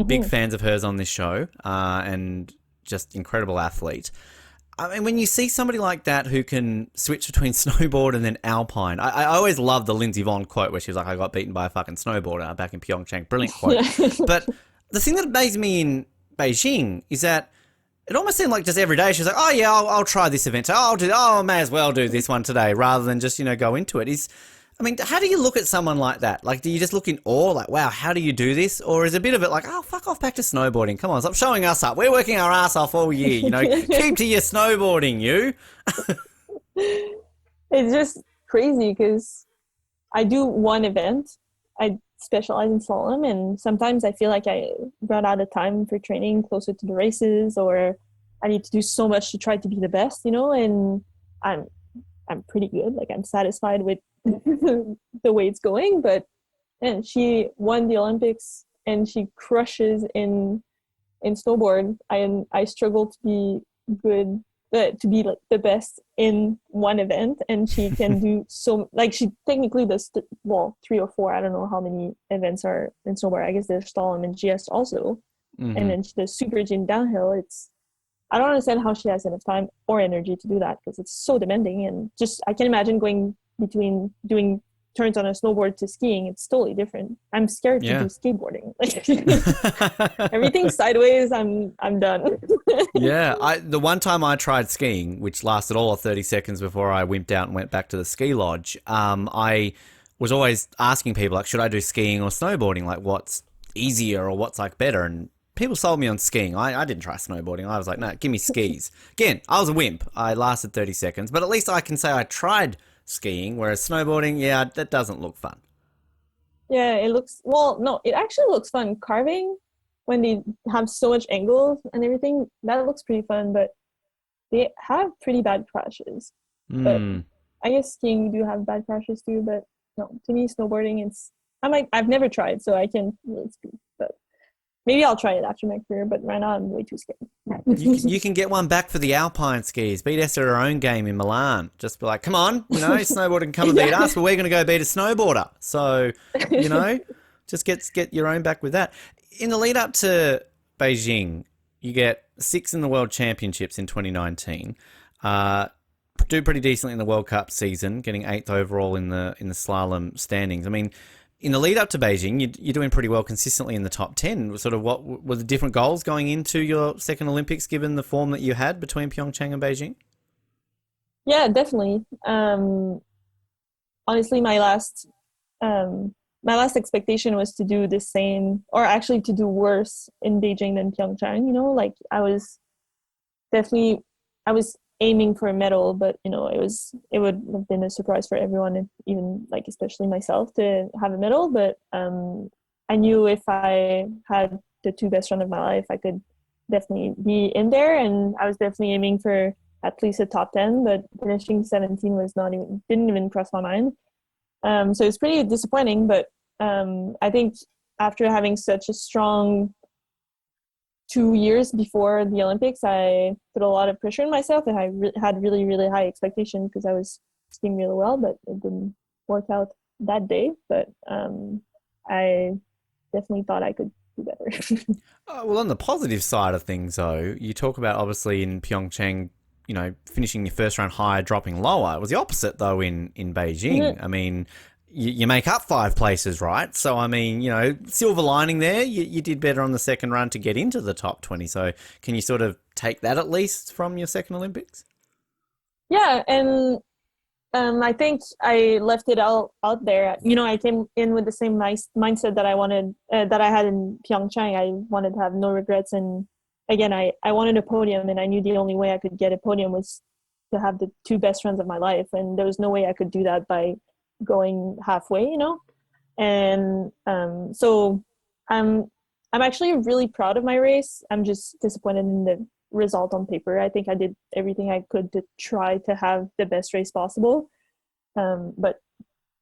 Big Hmm. fans of hers on this show, and just incredible athlete. I mean, when you see somebody like that who can switch between snowboard and then alpine, I always love the Lindsey Vonn quote where she was like, I got beaten by a fucking snowboarder back in PyeongChang. Brilliant quote. Yeah. But the thing that amazed me in Beijing is that it almost seemed like just every day she's like, oh yeah, I'll try this event. I may as well do this one today rather than just, go into it. I mean, how do you look at someone like that? Like, do you just look in awe, like, wow, how do you do this? Or is a bit of it like, oh, fuck off back to snowboarding. Come on, stop showing us up. We're working our ass off all year, Keep to your snowboarding, you. It's just crazy because I do one event. I specialize in slalom, and sometimes I feel like I run out of time for training closer to the races, or I need to do so much to try to be the best, and I'm pretty good. Like, I'm satisfied with the way it's going, but and she won the Olympics and she crushes in snowboard. I struggle to be good, to be like the best in one event, and she can do so. Like, she technically does 3 or 4. I don't know how many events are in snowboard. I guess there's slalom and GS also, and then she does super G and downhill. I don't understand how she has enough time or energy to do that because it's so demanding. And just I can imagine going between doing turns on a snowboard to skiing. It's totally different. I'm scared to do skateboarding. Like, everything sideways, I'm done. Yeah, the one time I tried skiing, which lasted all of 30 seconds before I wimped out and went back to the ski lodge, I was always asking people, like, should I do skiing or snowboarding? Like, what's easier or what's, like, better? And people sold me on skiing. I didn't try snowboarding. I was like, no, give me skis. Again, I was a wimp. I lasted 30 seconds, but at least I can say I tried skiing, whereas snowboarding, yeah, that doesn't look fun. Yeah, no, it actually looks fun. Carving, when they have so much angles and everything, that looks pretty fun, but they have pretty bad crashes. But I guess skiing do have bad crashes too, but no, to me, snowboarding, I've never tried, so I can't really speak, but maybe I'll try it after my career, but right now I'm way too scared. You can get one back for the alpine skis. Beat Esther at her own game in Milan. Just be like, come on, snowboarder can come and beat us, but we're going to go beat a snowboarder. So, just get your own back with that. In the lead up to Beijing, you get 6th in the World Championships in 2019. Do pretty decently in the World Cup season, getting 8th overall in the slalom standings. I mean, in the lead up to Beijing, you're doing pretty well consistently in the top 10. Sort of what were the different goals going into your second Olympics, given the form that you had between PyeongChang and Beijing? Yeah, definitely. Honestly, my last expectation was to do the same, or actually to do worse in Beijing than PyeongChang. Like, I was aiming for a medal, but it would have been a surprise for everyone, even like especially myself, to have a medal. But I knew if I had the 2 best runs of my life, I could definitely be in there, and I was definitely aiming for at least a top 10. But finishing 17 didn't even cross my mind. So it's pretty disappointing. But I think after having such a strong 2 years before the Olympics, I put a lot of pressure on myself, and I had really, really high expectations because I was skiing really well, but it didn't work out that day. But I definitely thought I could do better. Well, on the positive side of things, though, you talk about obviously in PyeongChang, finishing your first round higher, dropping lower. It was the opposite, though, in Beijing. Mm-hmm. I mean, you make up 5 places, right? So, I mean, silver lining there, you did better on the second run to get into the top 20. So can you sort of take that at least from your second Olympics? Yeah, and I think I left it out there. I came in with the same nice mindset that I wanted, that I had in PyeongChang. I wanted to have no regrets. And again, I wanted a podium, and I knew the only way I could get a podium was to have the 2 best runs of my life. And there was no way I could do that by going halfway, And so I'm actually really proud of my race. I'm just disappointed in the result on paper. I think I did everything I could to try to have the best race possible. But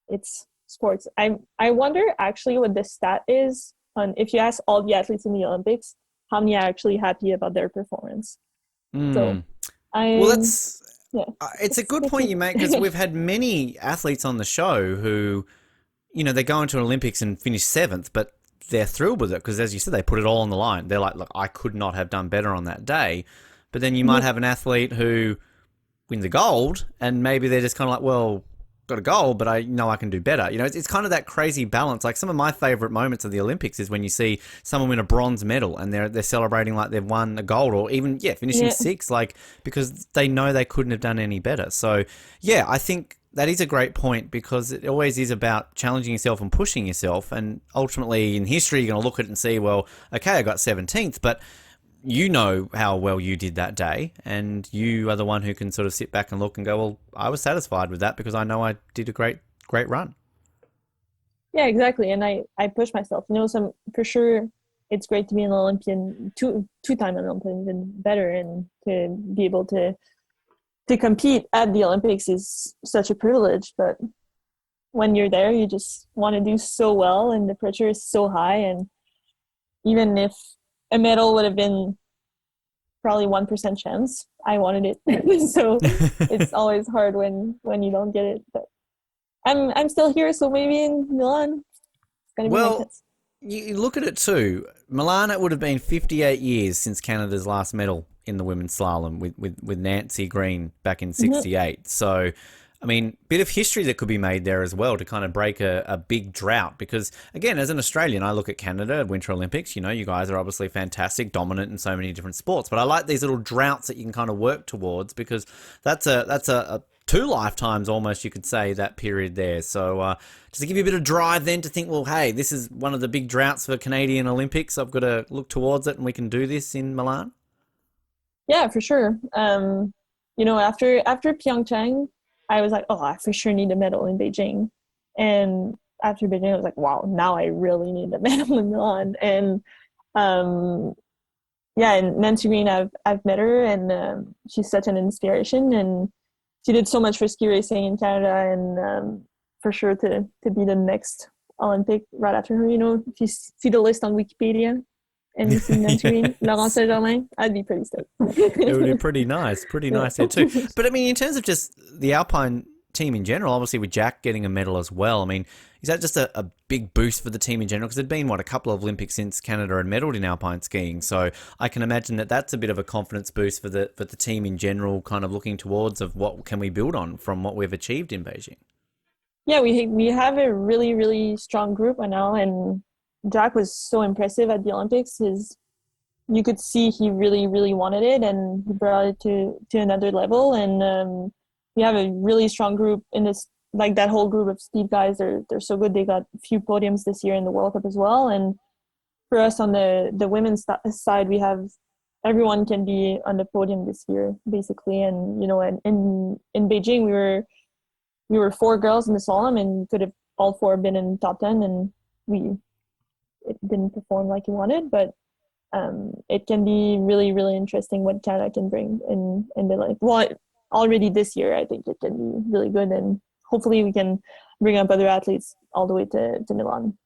it's sports. I wonder actually what the stat is on, if you ask all the athletes in the Olympics, how many are actually happy about their performance. So well, Yeah, It's a good point you make because we've had many athletes on the show who, they go into Olympics and finish seventh, but they're thrilled with it because, as you said, they put it all on the line. They're like, look, I could not have done better on that day. But then you might have an athlete who wins the gold and maybe they're just kind of like, well, got a gold, but I know I can do better. It's kind of that crazy balance. Like some of my favorite moments of the Olympics is when you see someone win a bronze medal and they're celebrating like they've won a gold, or even finishing sixth, like because they know they couldn't have done any better. So yeah, I think that is a great point because it always is about challenging yourself and pushing yourself. And ultimately in history, you're going to look at it and see, well, okay, I got 17th, but you know how well you did that day, and you are the one who can sort of sit back and look and go, well, I was satisfied with that because I know I did a great run. Yeah, exactly. And I push myself. Some for sure it's great to be an Olympian, two-time Olympian, even better, and to be able to compete at the Olympics is such a privilege. But when you're there, you just want to do so well, and the pressure is so high. And even if a medal would have been probably 1% chance, I wanted it. So it's always hard when you don't get it. But I'm still here, so maybe in Milan, it's gonna be my chance. You look at it too. Milan, it would have been 58 years since Canada's last medal in the women's slalom with Nancy Green back in '68. So, I mean, bit of history that could be made there as well to kind of break a big drought. Because, again, as an Australian, I look at Canada, Winter Olympics, you guys are obviously fantastic, dominant in so many different sports. But I like these little droughts that you can kind of work towards because that's a 2 lifetimes almost, you could say, that period there. So just to give you a bit of drive then to think, well, hey, this is one of the big droughts for Canadian Olympics. I've got to look towards it and we can do this in Milan. Yeah, for sure. After PyeongChang, I was like, oh, I for sure need a medal in Beijing. And after Beijing, I was like, wow, now I really need a medal in Milan. And and Nancy Green, I've met her, and she's such an inspiration. And she did so much for ski racing in Canada, and for sure to be the next Olympic right after her. If you see the list on Wikipedia and you see Nancy Green, Laurence St-Germain, I'd be pretty stoked. It would be pretty nice there too. But I mean, in terms of just the Alpine team in general, obviously with Jack getting a medal as well, I mean, is that just a big boost for the team in general? Because it'd been, a couple of Olympics since Canada had medalled in alpine skiing. So I can imagine that that's a bit of a confidence boost for the team in general, kind of looking towards of what can we build on from what we've achieved in Beijing. Yeah, we have a really, really strong group right now, and Jack was so impressive at the Olympics. You could see he really, really wanted it, and he brought it to another level. And we have a really strong group in this, like that whole group of speed guys. They're so good. They got a few podiums this year in the World Cup as well. And for us on the women's side, we have everyone can be on the podium this year, basically. And in Beijing, we were 4 girls in the slalom, and could have all 4 been in top 10, and it didn't perform like we wanted, but it can be really, really interesting what Canada can bring in the already this year. I think it can be really good, and hopefully we can bring up other athletes all the way to Milan.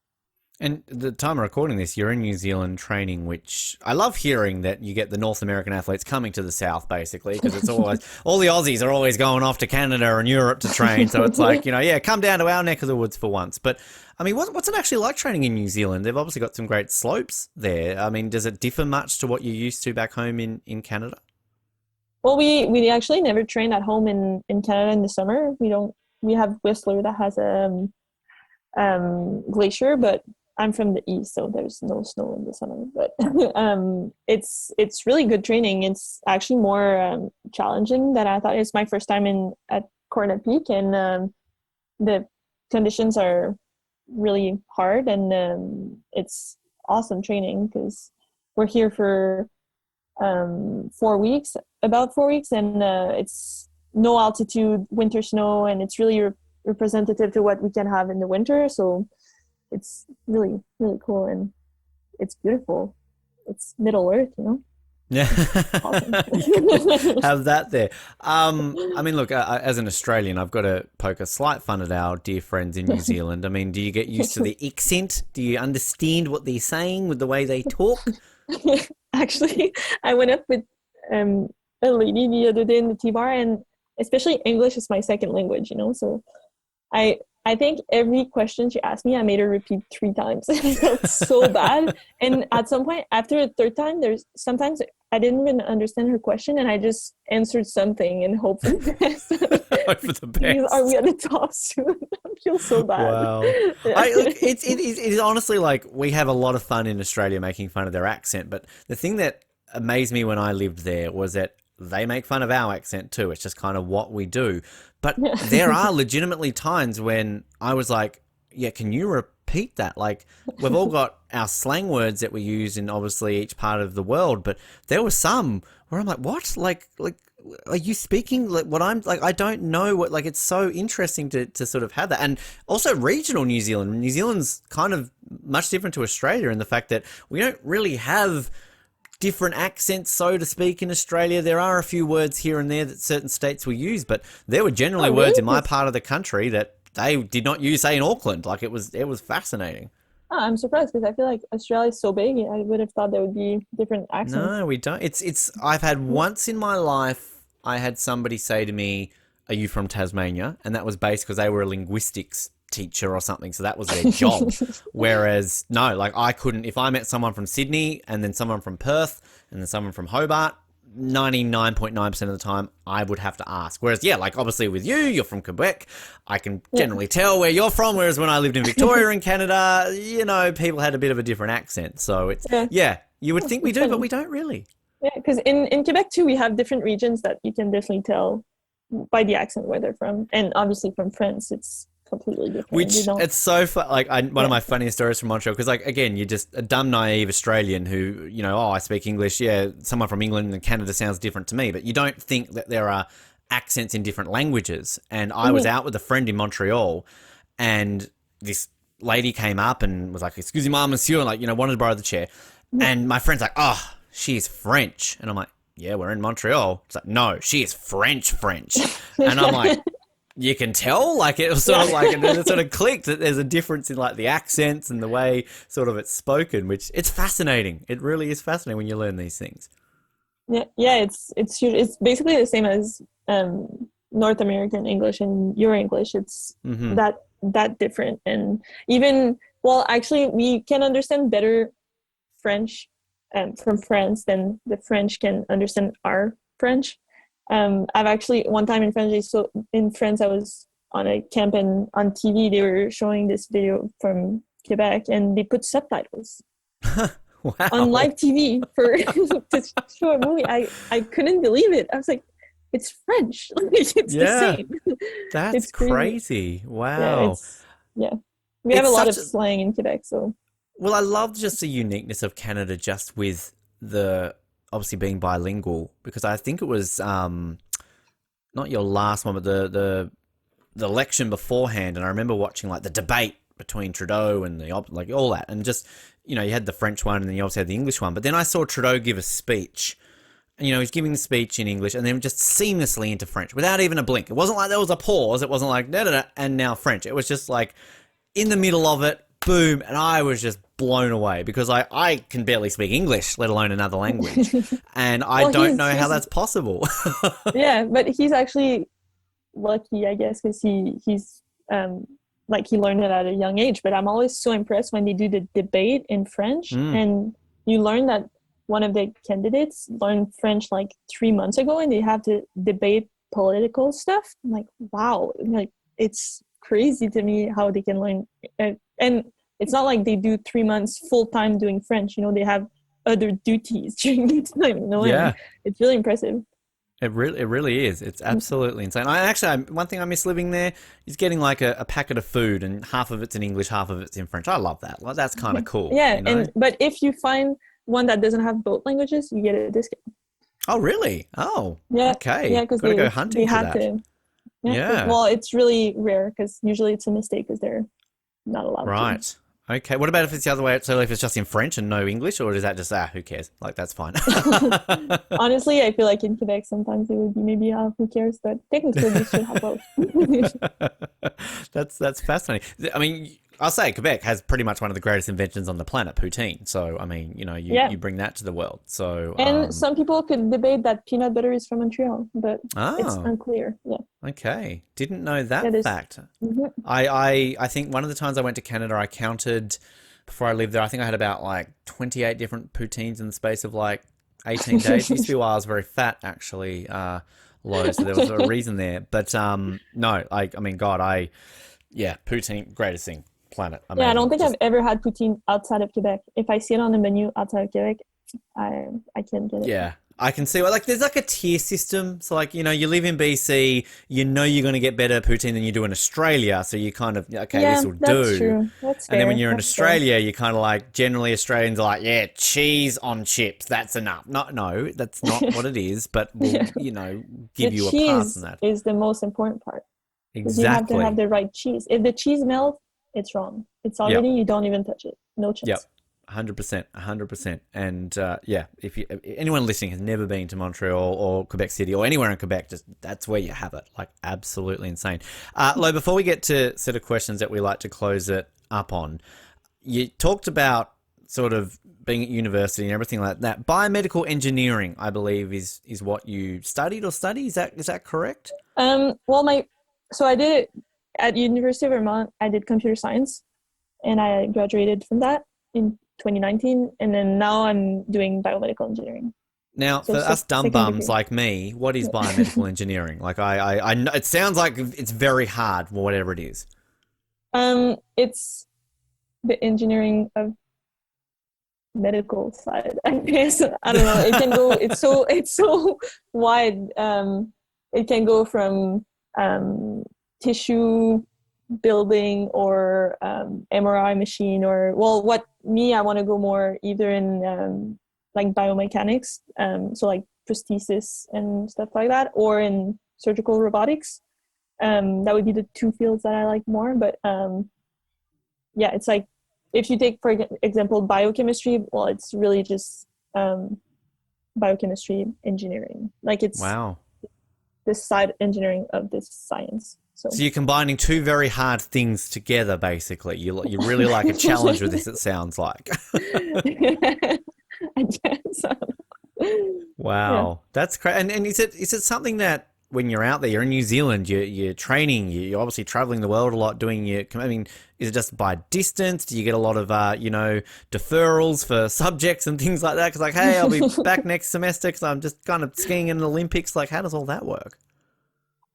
And the time of recording this, you're in New Zealand training, which I love hearing that you get the North American athletes coming to the South, basically, because it's always, all the Aussies are always going off to Canada and Europe to train. So it's like, come down to our neck of the woods for once. But I mean, what's it actually like training in New Zealand? They've obviously got some great slopes there. I mean, does it differ much to what you're used to back home in Canada? Well, we actually never train at home in Canada in the summer. We have Whistler that has a glacier, but I'm from the east, so there's no snow in the summer. But it's really good training. It's actually more challenging than I thought. It's my first time at Cornet Peak, and the conditions are really hard, and it's awesome training because we're here for 4 weeks, about 4 weeks, and it's no altitude, winter snow, and it's really representative to what we can have in the winter. So it's really, really cool, and it's beautiful. It's Middle Earth, Yeah. Awesome. Have that there. I mean, look, as an Australian, I've got to poke a slight fun at our dear friends in New Zealand. I mean, do you get used to the accent? Do you understand what they're saying with the way they talk? Actually, I went up with a lady the other day in the T-bar, and especially English is my second language, you know. So I think every question she asked me, I made her repeat 3 times. I felt so bad. And at some point, after the third time, there's sometimes I didn't even understand her question, and I just answered something and hope for the best. Hope for the best. Are we at the top soon? I feel so bad. Wow. Look, it is honestly like we have a lot of fun in Australia making fun of their accent, but the thing that amazed me when I lived there was that they make fun of our accent too. It's just kind of what we do. But there are legitimately times when I was like, yeah, can you repeat that? Like, we've all got our slang words that we use in obviously each part of the world, but there were some where I'm like, what? Like, are you speaking like what I'm like? I don't know what, like, it's so interesting to sort of have that. And also regional New Zealand. New Zealand's kind of much different to Australia in the fact that we don't really have different accents, so to speak, in Australia. There are a few words here and there that certain states will use, but there were generally words in my part of the country that they did not use, say, in Auckland. Like, it was fascinating. Oh, I'm surprised because I feel like Australia is so big. I would have thought there would be different accents. No, we don't. I've had once in my life, I had somebody say to me, "Are you from Tasmania?" And that was based because they were a linguistics teacher or something, so that was their job. Whereas no, like, I couldn't, if I met someone from Sydney and then someone from Perth and then someone from Hobart, 99.9% of the time I would have to ask. Whereas yeah, like, obviously with you're from Quebec, I can generally tell where you're from, whereas when I lived in Victoria in Canada, you know, people had a bit of a different accent. So it's you would think we do, but we don't really. Yeah, because in Quebec too, we have different regions that you can definitely tell by the accent where they're from. And obviously from France, it's completely different. Which it's so fun. Like, one of my funniest stories from Montreal, because like, again, you're just a dumb naive Australian who, you know, I speak English. Yeah, someone from England and Canada sounds different to me, but you don't think that there are accents in different languages. And I was out with a friend in Montreal, and this lady came up and was like, "Excusez-moi, monsieur," and, like, you know, wanted to borrow the chair. And my friend's like, "Oh, she's French," and I'm like, "Yeah, we're in Montreal." It's like, "No, she is French." And I'm like, you can tell, like, it was sort of like, it sort of clicked that there's a difference in like the accents and the way sort of it's spoken, which it's fascinating. It really is fascinating when you learn these things. Yeah, it's huge. It's basically the same as North American English and your English. It's that different. And even, well, actually, we can understand better French from France than the French can understand our French. I've actually, one time in France, I was on a camp, and on TV they were showing this video from Quebec, and they put subtitles on live TV for to show a movie. I couldn't believe it. I was like, it's French. Like, it's the same. That's crazy. Wow. We have a lot of slang in Quebec, so. Well, I love just the uniqueness of Canada, just with the obviously being bilingual, because I think it was not your last one, but the election beforehand, and I remember watching like the debate between Trudeau and like all that, and just, you know, you had the French one and then you obviously had the English one, but then I saw Trudeau give a speech, and, you know, he's giving the speech in English and then just seamlessly into French without even a blink. It wasn't like there was a pause. It wasn't like da and now French. It was just like in the middle of it, boom, and I was just blown away, because I can barely speak English, let alone another language, and I don't know how that's possible. Yeah, but he's actually lucky, I guess, because he's like, he learned it at a young age. But I'm always so impressed when they do the debate in French, and you learn that one of the candidates learned French like 3 months ago, and they have to debate political stuff. I'm like, wow, like, it's crazy to me how they can learn, and it's not like they do 3 months full time doing French. You know, they have other duties during the time. You know, and it's really impressive. It really is. It's absolutely insane. One thing I miss living there is getting like a packet of food, and half of it's in English, half of it's in French. I love that. Like, that's kind of cool. Yeah, you know? But if you find one that doesn't have both languages, you get a discount. Oh, really? Oh, yeah. Okay. Yeah, because they go hunting for that. Yeah. Well, it's really rare, because usually it's a mistake because they're not allowed to. Right. Okay, what about if it's the other way? So if it's just in French and no English, or is that just, who cares? Like, that's fine. Honestly, I feel like in Quebec sometimes it would be maybe, who cares? But technically we should have both. That's fascinating. I mean, I'll say Quebec has pretty much one of the greatest inventions on the planet, poutine. So, I mean, you know, Yeah. you bring that to the world. So, And some people could debate that peanut butter is from Montreal, but it's oh, unclear. Yeah. okay. Didn't know that It is. fact. Mhm. I think one of the times I went to Canada, I counted before I lived there, I think I had about like 28 different poutines in the space of like 18 days. It used to be while I was very fat, actually, low. So there was a reason there. But no, I mean, God, yeah, poutine, greatest thing, planet. Amazing. Yeah, I don't think I've ever had poutine outside of Quebec. If I see it on the menu outside of Quebec, I can't get it. Yeah. I can see, like, there's like a tier system. So, like, you know, you live in BC, you know you're going to get better poutine than you do in Australia. So you kind of, okay, Yeah, this will that's do. true. That's fair. And then when you're in That's Australia, you kind of like, generally Australians are like, yeah, cheese on chips, that's enough. No, that's not what it is, but we'll, Yeah. you know, give The you a cheese pass on that. is the most important part because you have to Exactly. have the right cheese. If the cheese melts, it's wrong. It's Yep. already, you don't even touch it. No chance. Yep. 100%. And yeah, if anyone listening has never been to Montreal or Quebec City or anywhere in Quebec, just that's where you have it. Like, absolutely insane. Lo, before we get to set of questions that we like to close it up on, you talked about sort of being at university and everything like that. Biomedical engineering, I believe, is what you studied or study. Is that correct? Well, so I did it at University of Vermont. I did computer science, and I graduated from that in 2019, and then now I'm doing biomedical engineering. Now, So for us dumb second bums degree. like me, what is biomedical engineering? Like, I know it sounds like it's very hard, whatever it is. It's the engineering of medical side, I guess. I don't know. It can go. It's so wide. It can go from tissue building or MRI machine or I want to go more either in like biomechanics, so like prosthesis and stuff like that, or in surgical robotics. That would be the two fields that I like more. But yeah, it's like if you take, for example, biochemistry, well, it's really just biochemistry engineering. Like it's Wow. this side engineering of this science. So you're combining two very hard things together, basically. You really like a challenge with this, it sounds like. I guess. Wow. Yeah. That's crazy. And is it something that when you're out there, you're in New Zealand, you're training, you're obviously traveling the world a lot doing I mean, is it just by distance? Do you get a lot of, deferrals for subjects and things like that? Because like, hey, I'll be back next semester because I'm just kind of skiing in the Olympics. Like, how does all that work?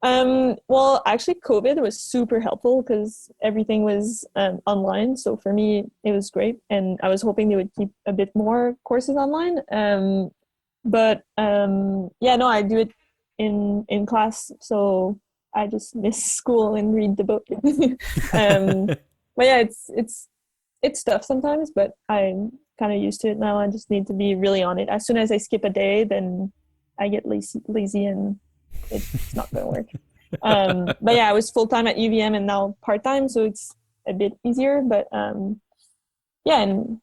Well, actually, COVID was super helpful because everything was online. So for me, it was great. And I was hoping they would keep a bit more courses online. Yeah, no, I do it in class. So I just miss school and read the book. But yeah, it's tough sometimes, but I'm kind of used to it now. I just need to be really on it. As soon as I skip a day, then I get lazy and it's not going to work. But yeah, I was full-time at UVM and now part-time, so it's a bit easier. But yeah, and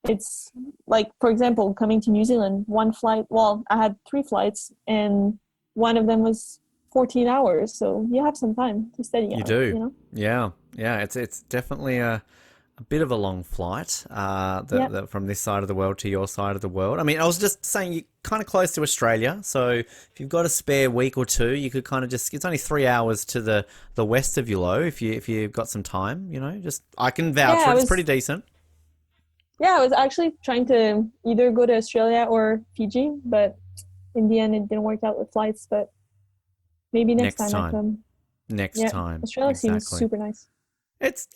it's like, for example, coming to New Zealand, one flight, well, I had 3 flights and one of them was 14 hours. So you have some time to study. You out, do. you know? Yeah. It's definitely a bit of a long flight from this side of the world to your side of the world. I mean, I was just saying you're kind of close to Australia. So if you've got a spare week or two, you could kind of it's only 3 hours to the west of you, Lo, if you've got some time, I can vouch for it. It's pretty decent. Yeah, I was actually trying to either go to Australia or Fiji, but in the end it didn't work out with flights, but maybe next time I come. Next time. Australia seems super nice. It's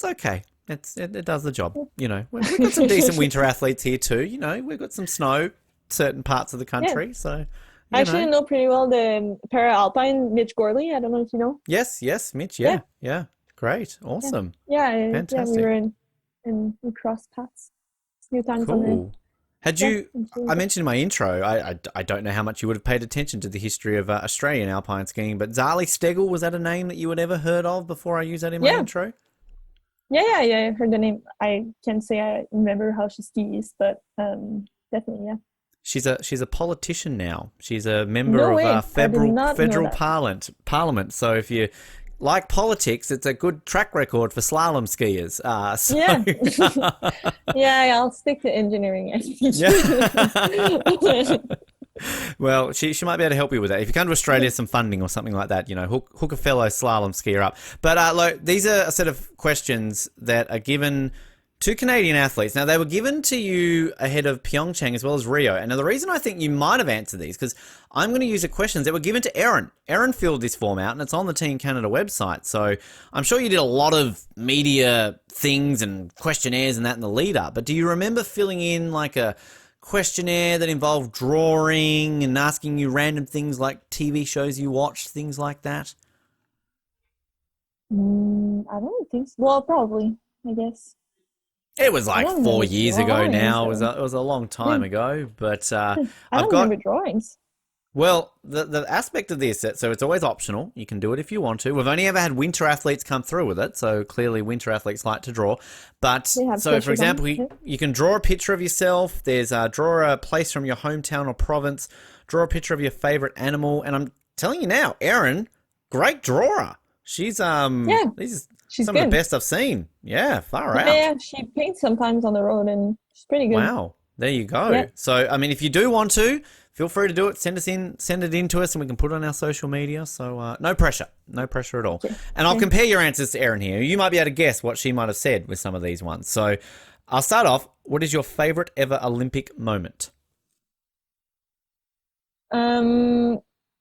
okay. It does the job. We've got some decent winter athletes here too. We've got some snow certain parts of the country. Yeah. So I actually know pretty well the para alpine Mitch Gorley. I don't know if you know. Yes, Mitch. Yeah. Great. Awesome. Yeah. Fantastic. Yeah, we were in we crossed paths a few times on Cool. I mentioned in my intro, I don't know how much you would have paid attention to the history of Australian alpine skiing, but Zali Steggall, was that a name that you had ever heard of before I used that in my intro? Yeah, I heard the name. I can't say I remember how she skis, but definitely, yeah. She's a politician now. She's a member of federal parliament. So if you like politics, it's a good track record for slalom skiers. So Yeah. Yeah, I'll stick to engineering, I think. well, she might be able to help you with that. If you come to Australia, some funding or something like that, hook a fellow slalom skier up. But look, these are a set of questions that are given to Canadian athletes. Now, they were given to you ahead of PyeongChang as well as Rio. And now the reason I think you might have answered these, because I'm going to use the questions that were given to Erin. Erin filled this form out, and it's on the Team Canada website. So I'm sure you did a lot of media things and questionnaires and that in the lead up. But do you remember filling in like a questionnaire that involved drawing and asking you random things like TV shows you watched, things like that? I don't think so. Well, probably, I guess. It was like 4 years ago now. It was a long time Yeah. ago. But I I've don't got, remember drawings. well, the aspect of this, so it's always optional. You can do it if you want to. We've only ever had winter athletes come through with it, so clearly winter athletes like to draw. But They have so, for pictures example, on it. you can draw a picture of yourself. There's draw a place from your hometown or province. Draw a picture of your favorite animal. And I'm telling you now, Erin, great drawer. She's these She's some good. of the best I've seen. Yeah, far out. Yeah, she paints sometimes on the road, and she's pretty good. Wow. There you go. Yeah. So, I mean, if you do want to, feel free to do it. Send it in to us, and we can put it on our social media. So, no pressure. No pressure at all. Okay. And I'll compare your answers to Erin here. You might be able to guess what she might have said with some of these ones. So, I'll start off. What is your favorite ever Olympic moment?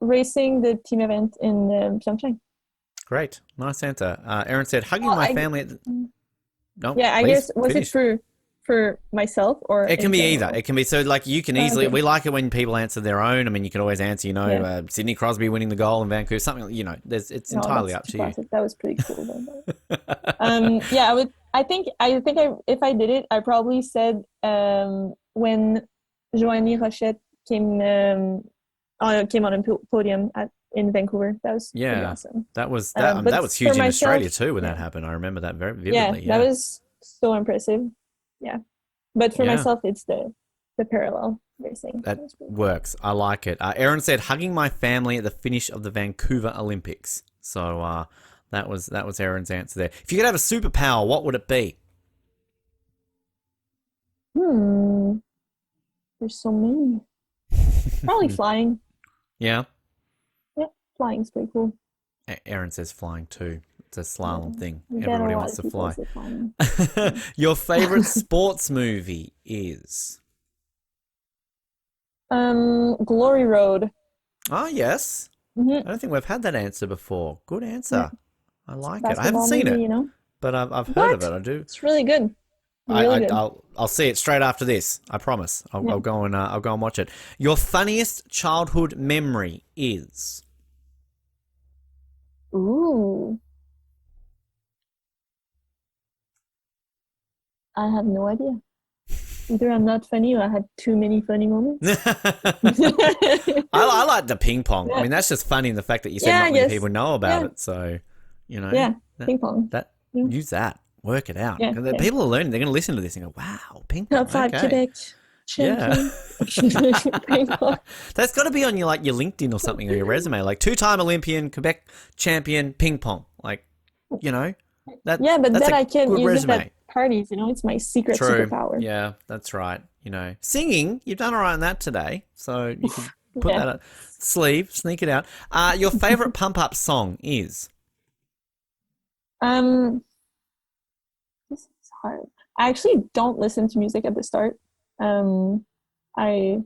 Racing the team event in PyeongChang. Great. Nice answer. Erin said, hugging Well, my family at the... No, Yeah, I please guess was finish. it for myself or It can in be general? either. It can be, so like you can easily, Okay. we like it when people answer their own. I mean, you can always answer, Yeah. Sidney Crosby winning the goal in Vancouver, something, it's No, entirely that's up to too you. classic. That was pretty cool. Yeah, if I did it, I probably said when Joanie Rochette came on a podium in Vancouver. That was pretty Yeah, awesome. that was But that was huge for in Australia myself, too when that yeah. happened. I remember that very Yeah, vividly. that was so impressive. Yeah, but for Yeah. myself, it's the parallel racing. That was pretty cool. works. I like it. Erin said, hugging my family at the finish of the Vancouver Olympics. So that was Erin's answer there. If you could have a superpower, what would it be? There's so many. Probably flying. Yeah. Yeah, flying's pretty cool. Erin says flying too. It's a slalom thing. We get a Everybody lot wants of to people fly. say flying. Your favorite sports movie is? Glory Road. Oh, yes. hmm I don't think we've had that answer before. Good answer. I like it. I Basketball haven't seen movie, it, you know? but I've heard of What? it. I do. It's really good. Really good. I'll see it straight after this. I promise. I'll go and watch it. Your funniest childhood memory is? Ooh. I have no idea. Either I'm not funny or I had too many funny moments. I like the ping pong. I Yeah. mean, that's just funny in the fact that you said Yeah, not I many guess. people know about Yeah. it. So, Yeah, ping pong. that Yeah. use that, work it out. Yeah, 'Cause yeah. people are learning. They're going to listen to this and go, "Wow, ping pong." Top 5 okay. Quebec Yeah. champion. Ping pong. That's got to be on your LinkedIn or something or your resume, like 2-time Olympian, Quebec champion, ping pong. Like, that. Yeah, but that's then a I can good use resume. it at parties. It's my secret True. superpower. Yeah, that's right. Singing, you've done all right on that today, so you can put Yeah. that up sleeve, sneak it out. Your favorite pump up song is? This is hard. I actually don't listen to music at the start. I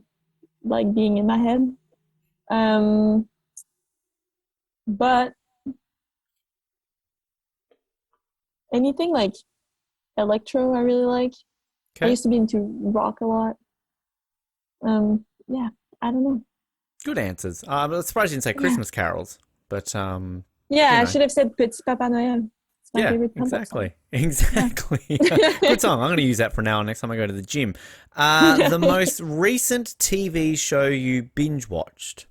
like being in my head. But anything like electro, I really like. I Okay, used to be into rock a lot. Yeah, I don't know. good answers. I'm surprised you didn't say Christmas carols, but Yeah, You I know. should have said Petit Papa Noël. It's my yeah, favorite pump-up song. exactly. Good song. I'm going to use that for now. Next time I go to the gym. The most recent TV show you binge watched?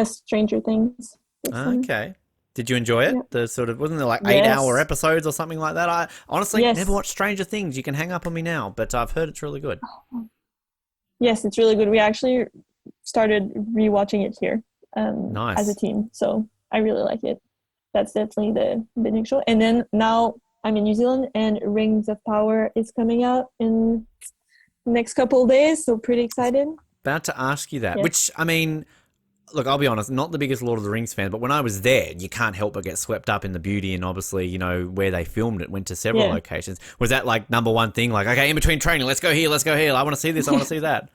Stranger Things. This one. Okay. Did you enjoy it? Yeah. The sort of, wasn't there like Yes. 8-hour episodes or something like that? I honestly Yes. never watched Stranger Things. You can hang up on me now, but I've heard it's really good. Yes, it's really good. We actually started rewatching it here Nice. as a team. So I really like it. That's definitely the next show. And then now I'm in New Zealand, and Rings of Power is coming out in the next couple of days, so pretty excited. About to ask you that, Yeah. which, I mean, look, I'll be honest, not the biggest Lord of the Rings fan, but when I was there, you can't help but get swept up in the beauty and obviously, where they filmed it, went to several Yeah. locations. Was that like number one thing? Like, okay, in between training, let's go here, let's go here. I want to see this, I want to see that.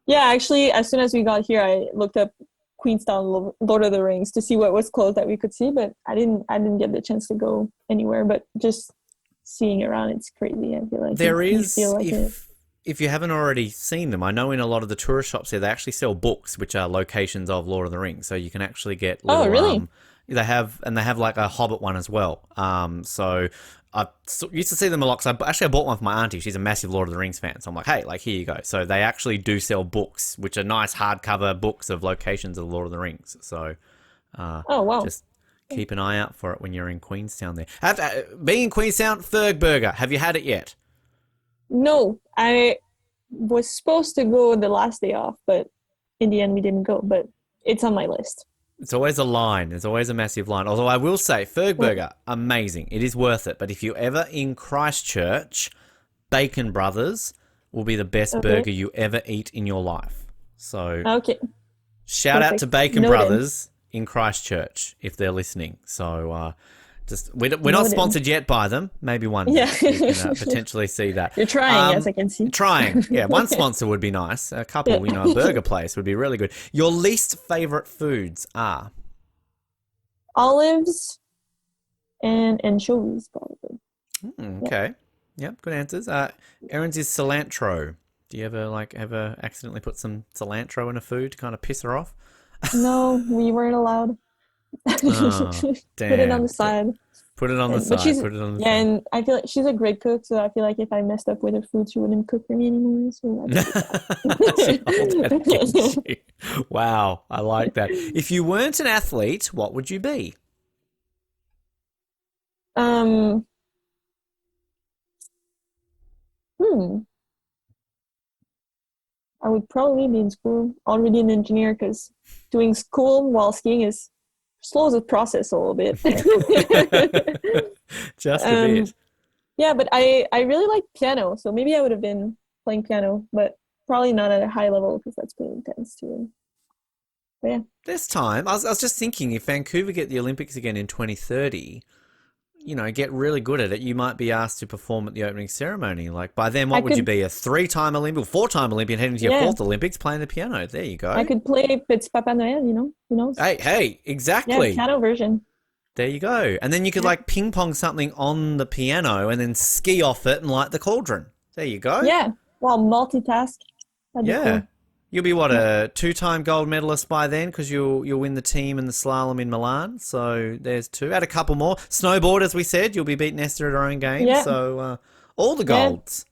Yeah, actually, as soon as we got here, I looked up Queenstown Lord of the Rings to see what was close that we could see, but I didn't get the chance to go anywhere. But just seeing around, it's crazy. I feel like There you is, feel like it. if you haven't already seen them, I know in a lot of the tourist shops here, they actually sell books, which are locations of Lord of the Rings. So you can actually get little, Oh, really? they have like a Hobbit one as well. So I used to see them a lot. I bought one for my auntie. She's a massive Lord of the Rings fan. So I'm like, hey, like, here you go. So they actually do sell books, which are nice hardcover books of locations of Lord of the Rings. So Oh, wow. just keep an eye out for it when you're in Queenstown there. Being in Queenstown, Ferg Burger. Have you had it yet? No, I was supposed to go the last day off, but in the end we didn't go. But it's on my list. It's always a line. There's always a massive line. Although I will say, Ferg Burger, amazing. It is worth it. But if you're ever in Christchurch, Bacon Brothers will be the best burger you ever eat in your life. So Okay. shout out Perfect. to Bacon Noted. Brothers in Christchurch if they're listening. So we're not Noted. sponsored yet by them. Maybe one day Yeah. we can potentially see that. You're trying, as I can see. Trying. Yeah, one sponsor would be nice. A couple, Yeah. a burger place would be really good. Your least favorite foods are? Olives and anchovies, probably. Okay. Yep, good answers. Erin's is cilantro. Do you ever accidentally put some cilantro in a food to kind of piss her off? No, we weren't allowed. Oh, Put it on damn. the side. Put it on the But side. Put it on the yeah, side. and I feel like she's a great cook, so I feel like if I messed up with her food, she wouldn't cook for me anymore. So She holds that against you. Wow, I like that. If you weren't an athlete, what would you be? um, hmm, I would probably be in school already an engineer because doing school while skiing is slows the process a little bit. Just a bit. Yeah, but I really like piano, so maybe I would have been playing piano, but probably not at a high level because that's pretty intense too. But yeah. There's time. I was just thinking, if Vancouver get the Olympics again in 2030, get really good at it, you might be asked to perform at the opening ceremony. Like, by then, what would you be? A 3-time Olympian, 4-time Olympian heading to your 4th Olympics playing the piano? There you go. I could play Petit Papa Noel, who knows? Hey, exactly. Yeah, piano version. There you go. And then you could like ping pong something on the piano and then ski off it and light the cauldron. There you go. Yeah, well, multitask. That'd be Yeah. cool. You'll be a 2-time gold medalist by then because you'll win the team in the slalom in Milan. So there's 2. Add a couple more. Snowboard, as we said, you'll be beating Esther at her own game. Yeah. So all the golds,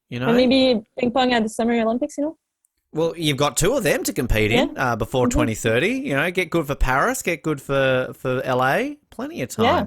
And maybe ping pong at the Summer Olympics, Well, you've got 2 of them to compete in before 2030. Get good for Paris, get good for LA. Plenty of time. Yeah.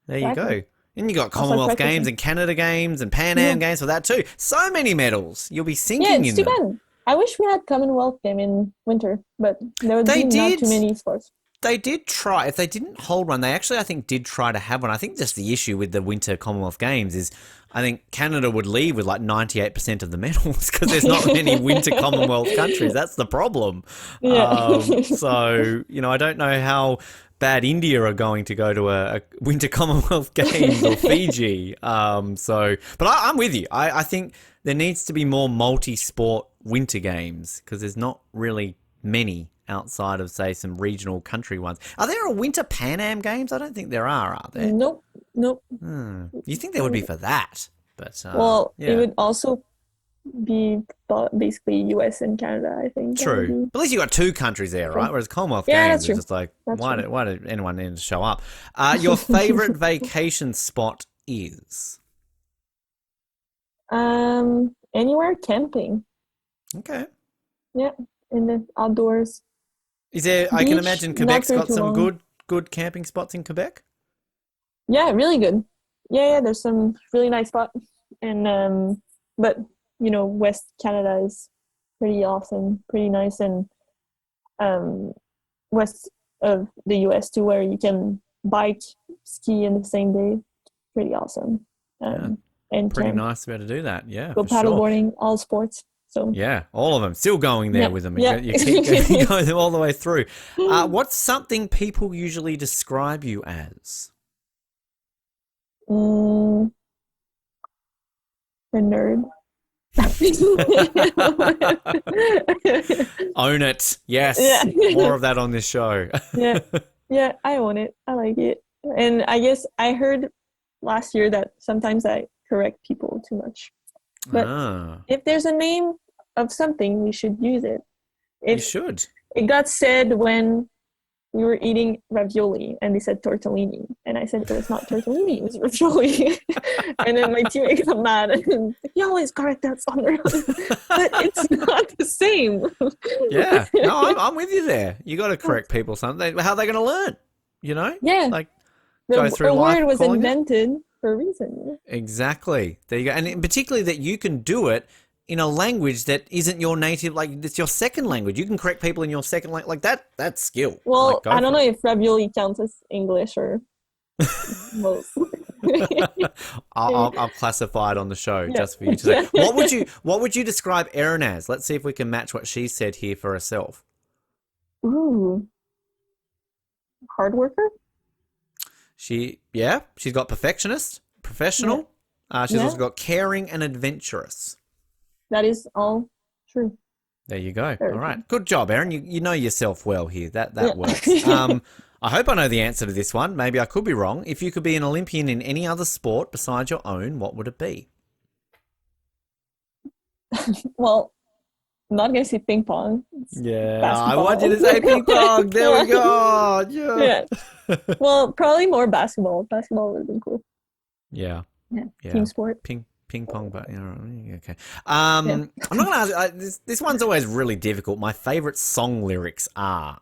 There you Exactly. go. And you got Commonwealth practicing. Games and Canada Games and Pan Am Games for that too. So many medals. You'll be sinking Yeah, in it's too them. bad. I wish we had Commonwealth game in winter, but there would be not too many sports. They did try. If they didn't hold one, they actually, I think, did try to have one. I think just the issue with the Winter Commonwealth Games is I think Canada would leave with like 98% of the medals because there's not many Winter Commonwealth countries. That's the problem. Yeah. So, I don't know how bad India are going to go to a Winter Commonwealth Games or Fiji. But I'm with you. I think there needs to be more multi-sport winter games because there's not really many outside of, say, some regional country ones. Are there a Winter Pan Am Games? I don't think there are there? Nope. You think there would be for that? But It would also be basically US and Canada, I think. True. But at least you got 2 countries there, right? Whereas Commonwealth Yeah, Games that's is just like, That's why true. did anyone need to show up? Your favorite vacation spot is? Anywhere camping. Okay. Yeah, in the outdoors. Is there? I can Beach, imagine not Quebec's for got too some long. good camping spots in Quebec. Yeah, really good. Yeah, there's some really nice spots. And but West Canada is pretty awesome, pretty nice, and West of the US too, where you can bike, ski in the same day. Pretty awesome. And Pretty camp, nice to be able to do that. Yeah, go for sure. paddleboarding, all sports. So Yeah, all of them. Still going there with them. Yeah. You keep going them all the way through. What's something people usually describe you as? A nerd. Own it. Yes. Yeah. More of that on this show. Yeah, I own it. I like it. And I guess I heard last year that sometimes I correct people too much. But if there's a name of something, we should use it. You should. It got said when we were eating ravioli and they said tortellini. And I said it was not tortellini, it was ravioli. And then my teammate got mad and you always correct us on the but it's not the same. Yeah. No, I'm with you there. You got to correct people something. How are they going to learn? You know? Yeah. Like, go through the life word was calling invented for a reason. Exactly. There you go. And particularly that you can do it in a language that isn't your native, like it's your second language. You can correct people in your second language. Like that's skill. Well, like, I don't know if ravioli counts as English or most. I'll classify it on the show just for you to say. What would you describe Erin as? Let's see if we can match what she said here for herself. Ooh. Hard worker? She's got perfectionist, professional. Yeah. She's also got caring and adventurous. That is all true. There you go. Very all right. true. Good job, Erin. You know yourself well here. That works. I hope I know the answer to this one. Maybe I could be wrong. If you could be an Olympian in any other sport besides your own, what would it be? Well, I'm not going to say ping pong. I want you to say ping pong. There we go. Yeah. Well, probably more basketball. Basketball would have been cool. Yeah. Team sport. Ping pong, but okay. I'm not going to ask. This one's always really difficult. My favorite song lyrics are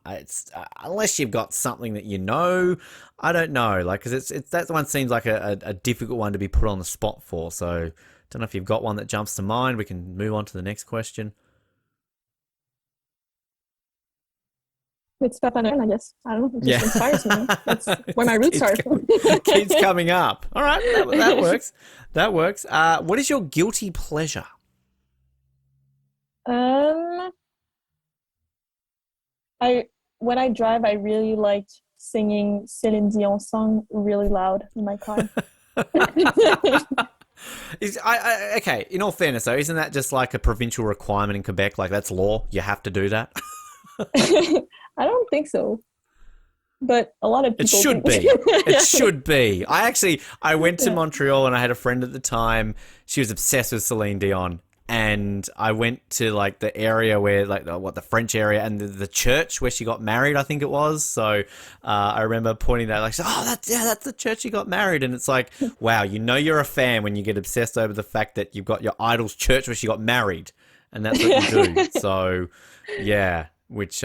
unless you've got something that you know. I don't know, like because that one seems like a difficult one to be put on the spot for. So don't know if you've got one that jumps to mind. We can move on to the next question. It's Papa Noel, I guess. I don't know. It just inspires me. That's where my roots are. Keeps coming up. All right, that works. That works. What is your guilty pleasure? When I drive, I really like singing Celine Dion song really loud in my car. Okay, in all fairness though, isn't that just like a provincial requirement in Quebec? Like that's law. You have to do that. I don't think so. But a lot of people It should be. It should be. I went to Montreal and I had a friend at the time. She was obsessed with Celine Dion. And I went to like the area where like the French area and the church where she got married, I think it was. So I remember pointing that like, that's the church she got married. And it's like, wow, you're a fan when you get obsessed over the fact that you've got your idol's church where she got married. And that's what you do. So yeah, which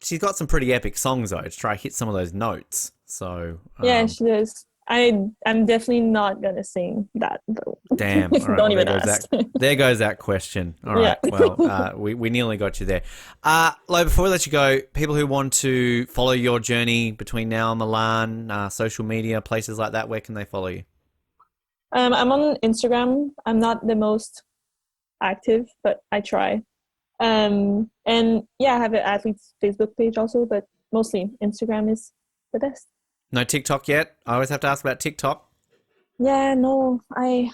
she's got some pretty epic songs though to try to hit some of those notes. So yeah, she does. I'm definitely not gonna sing that though. Damn! All right, Don't even ask. There goes that question. All right. Yeah. Well, we nearly got you there. Lo, before we let you go, people who want to follow your journey between now and Milan, social media, places like that, where can they follow you? I'm on Instagram. I'm not the most active, but I try. And yeah, I have an athlete's Facebook page also, but mostly Instagram is the best. No TikTok yet? I always have to ask about TikTok. Yeah, no, I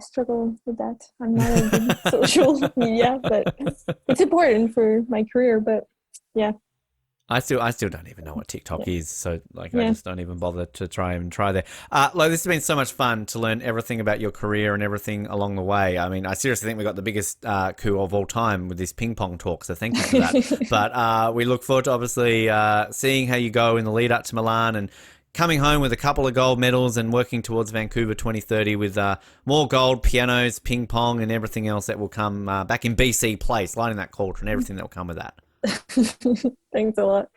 struggle with that. I'm not a good social media, but it's important for my career. But yeah, I still don't even know what TikTok is, so I just don't even bother to try there. Lo, this has been so much fun to learn everything about your career and everything along the way. I mean, I seriously think we got the biggest coup of all time with this ping pong talk, so thank you for that. But we look forward to obviously seeing how you go in the lead up to Milan and coming home with a couple of gold medals and working towards Vancouver 2030 with more gold, pianos, ping pong, and everything else that will come back in BC place, lighting that cauldron, everything that will come with that. Thanks a lot.